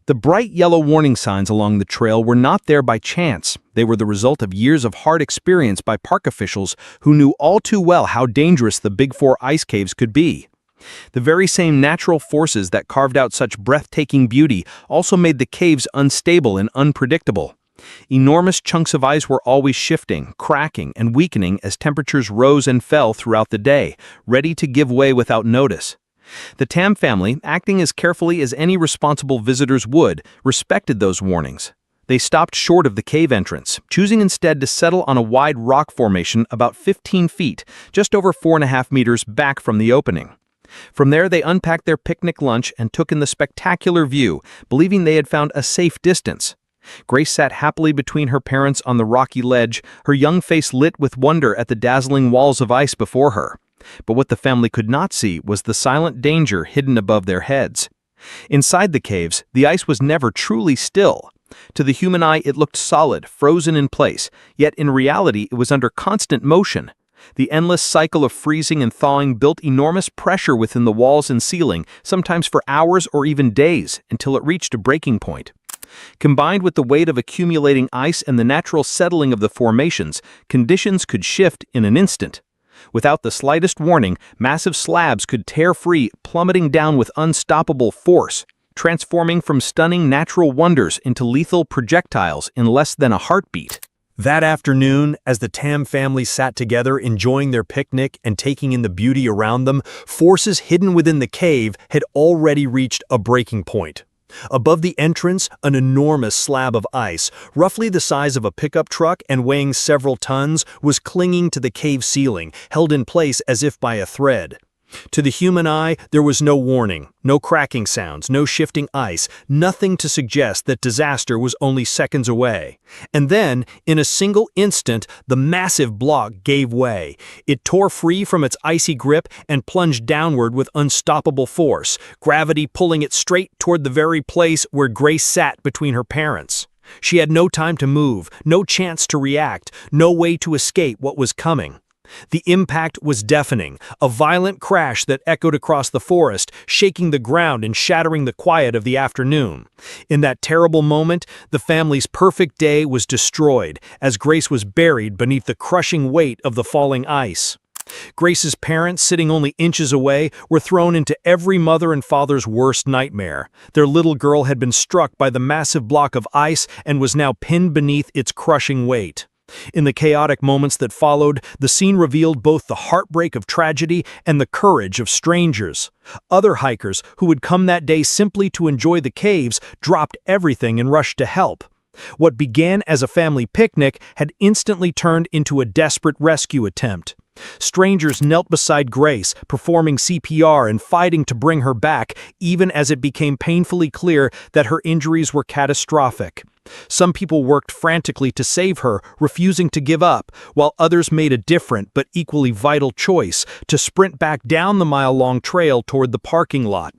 The bright yellow warning signs along the trail were not there by chance. They were the result of years of hard experience by park officials who knew all too well how dangerous the Big Four Ice Caves could be. The very same natural forces that carved out such breathtaking beauty also made the caves unstable and unpredictable. Enormous chunks of ice were always shifting, cracking, and weakening as temperatures rose and fell throughout the day, ready to give way without notice. The Tam family, acting as carefully as any responsible visitors would, respected those warnings. They stopped short of the cave entrance, choosing instead to settle on a wide rock formation about 15 feet, just over 4.5 meters back from the opening. From there, they unpacked their picnic lunch and took in the spectacular view, believing they had found a safe distance. Grace sat happily between her parents on the rocky ledge, her young face lit with wonder at the dazzling walls of ice before her. But what the family could not see was the silent danger hidden above their heads. Inside the caves, the ice was never truly still. To the human eye, it looked solid, frozen in place, yet in reality it was under constant motion. The endless cycle of freezing and thawing built enormous pressure within the walls and ceiling, sometimes for hours or even days, until it reached a breaking point. Combined with the weight of accumulating ice and the natural settling of the formations, conditions could shift in an instant. Without the slightest warning, massive slabs could tear free, plummeting down with unstoppable force, transforming from stunning natural wonders into lethal projectiles in less than a heartbeat. That afternoon, as the Tam family sat together enjoying their picnic and taking in the beauty around them, forces hidden within the cave had already reached a breaking point. Above the entrance, an enormous slab of ice, roughly the size of a pickup truck and weighing several tons, was clinging to the cave ceiling, held in place as if by a thread. To the human eye, there was no warning, no cracking sounds, no shifting ice, nothing to suggest that disaster was only seconds away. And then, in a single instant, the massive block gave way. It tore free from its icy grip and plunged downward with unstoppable force, gravity pulling it straight toward the very place where Grace sat between her parents. She had no time to move, no chance to react, no way to escape what was coming. The impact was deafening, a violent crash that echoed across the forest, shaking the ground and shattering the quiet of the afternoon. In that terrible moment, the family's perfect day was destroyed, as Grace was buried beneath the crushing weight of the falling ice. Grace's parents, sitting only inches away, were thrown into every mother and father's worst nightmare. Their little girl had been struck by the massive block of ice and was now pinned beneath its crushing weight. In the chaotic moments that followed, the scene revealed both the heartbreak of tragedy and the courage of strangers. Other hikers, who had come that day simply to enjoy the caves, dropped everything and rushed to help. What began as a family picnic had instantly turned into a desperate rescue attempt. Strangers knelt beside Grace, performing CPR and fighting to bring her back, even as it became painfully clear that her injuries were catastrophic. Some people worked frantically to save her, refusing to give up, while others made a different but equally vital choice to sprint back down the mile-long trail toward the parking lot.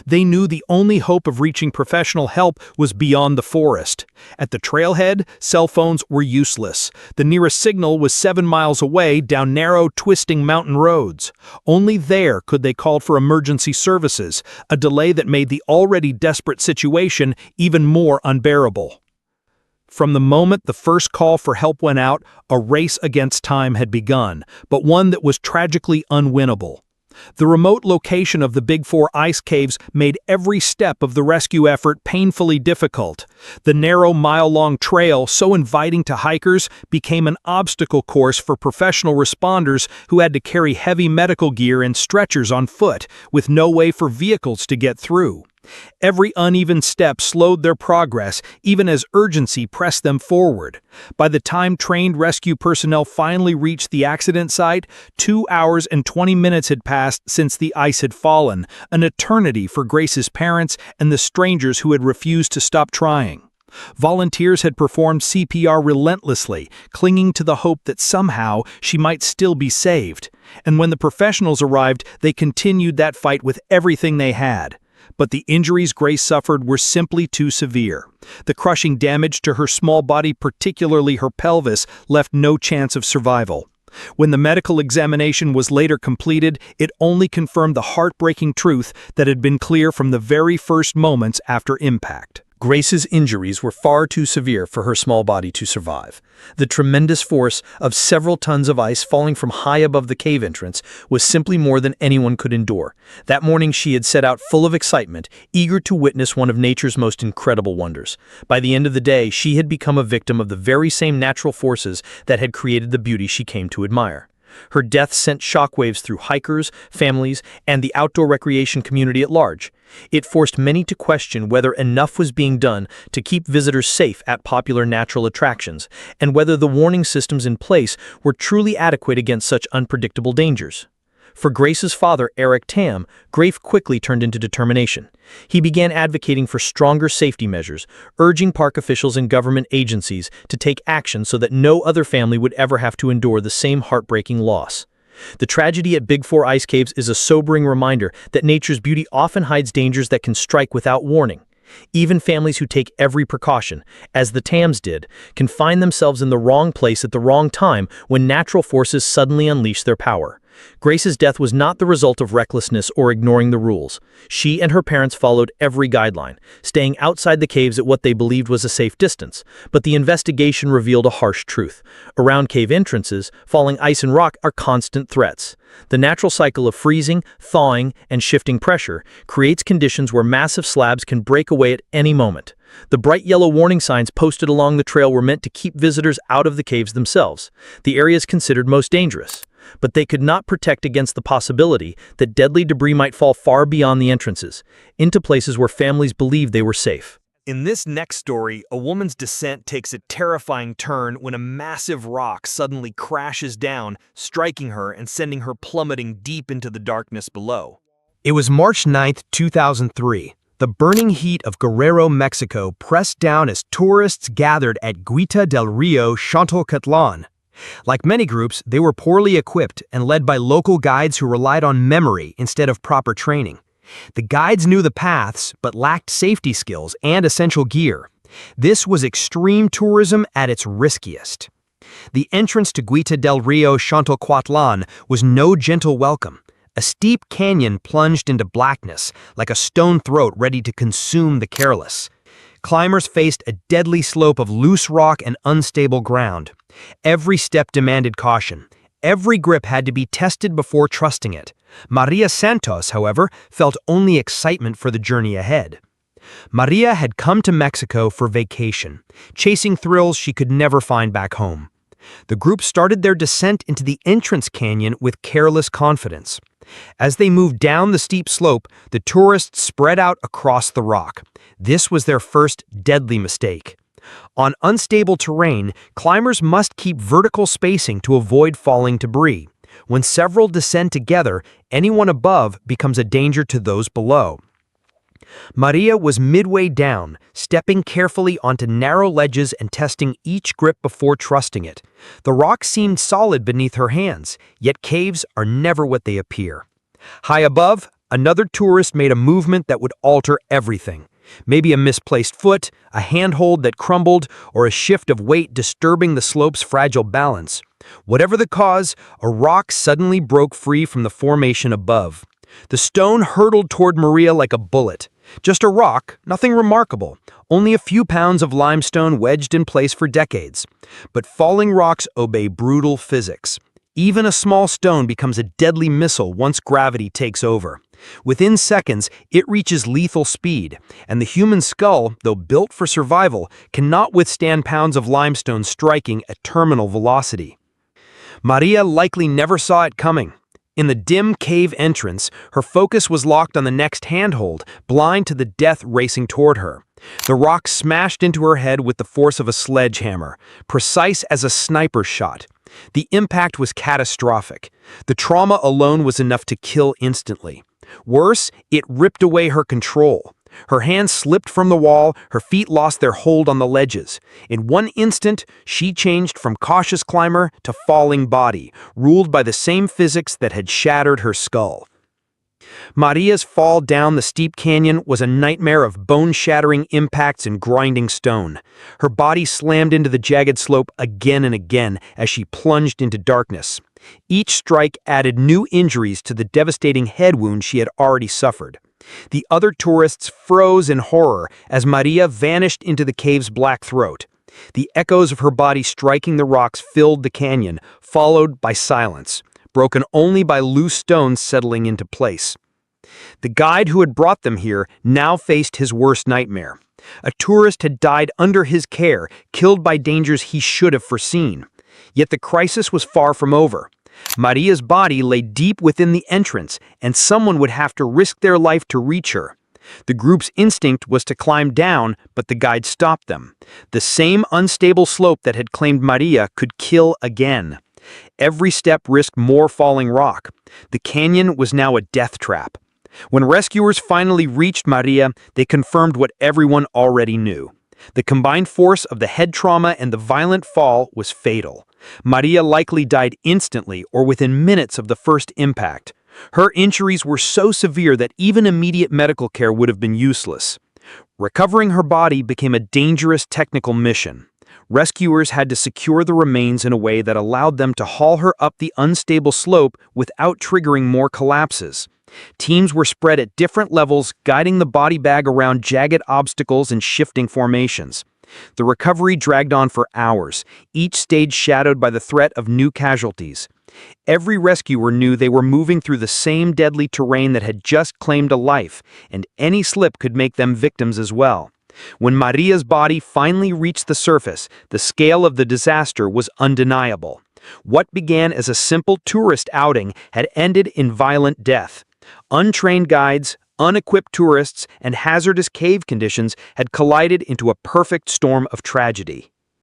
They knew the only hope of reaching professional help was beyond the forest. At the trailhead, cell phones were useless. The nearest signal was 7 miles away down narrow, twisting mountain roads. Only there could they call for emergency services, a delay that made the already desperate situation even more unbearable. From the moment the first call for help went out, a race against time had begun, but one that was tragically unwinnable. The remote location of the Big Four ice caves made every step of the rescue effort painfully difficult. The narrow mile-long trail, so inviting to hikers, became an obstacle course for professional responders who had to carry heavy medical gear and stretchers on foot, with no way for vehicles to get through. Every uneven step slowed their progress, even as urgency pressed them forward. By the time trained rescue personnel finally reached the accident site, 2 hours and 20 minutes had passed since the ice had fallen, an eternity for Grace's parents and the strangers who had refused to stop trying. Volunteers had performed CPR relentlessly, clinging to the hope that somehow she might still be saved. And when the professionals arrived, they continued that fight with everything they had. But the injuries Grace suffered were simply too severe. The crushing damage to her small body, particularly her pelvis, left no chance of survival. When the medical examination was later completed, it only confirmed the heartbreaking truth that had been clear from the very first moments after impact. Grace's injuries were far too severe for her small body to survive. The tremendous force of several tons of ice falling from high above the cave entrance was simply more than anyone could endure. That morning she had set out full of excitement, eager to witness one of nature's most incredible wonders. By the end of the day, she had become a victim of the very same natural forces that had created the beauty she came to admire. Her death sent shockwaves through hikers, families, and the outdoor recreation community at large. It forced many to question whether enough was being done to keep visitors safe at popular natural attractions, and whether the warning systems in place were truly adequate against such unpredictable dangers. For Grace's father, Eric Tam, grief quickly turned into determination. He began advocating for stronger safety measures, urging park officials and government agencies to take action so that no other family would ever have to endure the same heartbreaking loss. The tragedy at Big Four ice caves is a sobering reminder that nature's beauty often hides dangers that can strike without warning. Even families who take every precaution, as the Tams did, can find themselves in the wrong place at the wrong time when natural forces suddenly unleash their power. Grace's death was not the result of recklessness or ignoring the rules. She and her parents followed every guideline, staying outside the caves at what they believed was a safe distance. But the investigation revealed a harsh truth. Around cave entrances, falling ice and rock are constant threats. The natural cycle of freezing, thawing, and shifting pressure creates conditions where massive slabs can break away at any moment. The bright yellow warning signs posted along the trail were meant to keep visitors out of the caves themselves, the areas considered most dangerous. But they could not protect against the possibility that deadly debris might fall far beyond the entrances, into places where families believed they were safe. In this next story, a woman's descent takes a terrifying turn when a massive rock suddenly crashes down, striking her and sending her plummeting deep into the darkness below. It was March 9, 2003. The burning heat of Guerrero, Mexico pressed down as tourists gathered at Guita del Rio Xontocatlan. Like many groups, they were poorly equipped and led by local guides who relied on memory instead of proper training. The guides knew the paths, but lacked safety skills and essential gear. This was extreme tourism at its riskiest. The entrance to Guita del Rio Xontocatlan was no gentle welcome. A steep canyon plunged into blackness, like a stone throat ready to consume the careless. Climbers faced a deadly slope of loose rock and unstable ground. Every step demanded caution. Every grip had to be tested before trusting it. Maria Santos, however, felt only excitement for the journey ahead. Maria had come to Mexico for vacation, chasing thrills she could never find back home. The group started their descent into the entrance canyon with careless confidence. As they moved down the steep slope, the tourists spread out across the rock. This was their first deadly mistake. On unstable terrain, climbers must keep vertical spacing to avoid falling debris. When several descend together, anyone above becomes a danger to those below. Maria was midway down, stepping carefully onto narrow ledges and testing each grip before trusting it. The rock seemed solid beneath her hands, yet caves are never what they appear. High above, another tourist made a movement that would alter everything. Maybe a misplaced foot, a handhold that crumbled, or a shift of weight disturbing the slope's fragile balance. Whatever the cause, a rock suddenly broke free from the formation above. The stone hurtled toward Maria like a bullet. Just a rock, nothing remarkable, only a few pounds of limestone wedged in place for decades. But falling rocks obey brutal physics. Even a small stone becomes a deadly missile once gravity takes over. Within seconds, it reaches lethal speed, and the human skull, though built for survival, cannot withstand pounds of limestone striking at terminal velocity. Maria likely never saw it coming. In the dim cave entrance, her focus was locked on the next handhold, blind to the death racing toward her. The rock smashed into her head with the force of a sledgehammer, precise as a sniper shot. The impact was catastrophic. The trauma alone was enough to kill instantly. Worse, it ripped away her control. Her hands slipped from the wall, her feet lost their hold on the ledges. In one instant, she changed from cautious climber to falling body, ruled by the same physics that had shattered her skull. Maria's fall down the steep canyon was a nightmare of bone-shattering impacts and grinding stone. Her body slammed into the jagged slope again and again as she plunged into darkness. Each strike added new injuries to the devastating head wound she had already suffered. The other tourists froze in horror as Maria vanished into the cave's black throat. The echoes of her body striking the rocks filled the canyon, followed by silence, broken only by loose stones settling into place. The guide who had brought them here now faced his worst nightmare. A tourist had died under his care, killed by dangers he should have foreseen. Yet the crisis was far from over. Maria's body lay deep within the entrance, and someone would have to risk their life to reach her. The group's instinct was to climb down, but the guide stopped them. The same unstable slope that had claimed Maria could kill again. Every step risked more falling rock. The canyon was now a death trap. When rescuers finally reached Maria, they confirmed what everyone already knew. The combined force of the head trauma and the violent fall was fatal. Maria likely died instantly or within minutes of the first impact. Her injuries were so severe that even immediate medical care would have been useless. Recovering her body became a dangerous technical mission. Rescuers had to secure the remains in a way that allowed them to haul her up the unstable slope without triggering more collapses. Teams were spread at different levels, guiding the body bag around jagged obstacles and shifting formations. The recovery dragged on for hours, each stage shadowed by the threat of new casualties. Every rescuer knew they were moving through the same deadly terrain that had just claimed a life, and any slip could make them victims as well. When Maria's body finally reached the surface, the scale of the disaster was undeniable. What began as a simple tourist outing had ended in violent death. Untrained guides, unequipped tourists, and hazardous cave conditions had collided into a perfect storm of tragedy.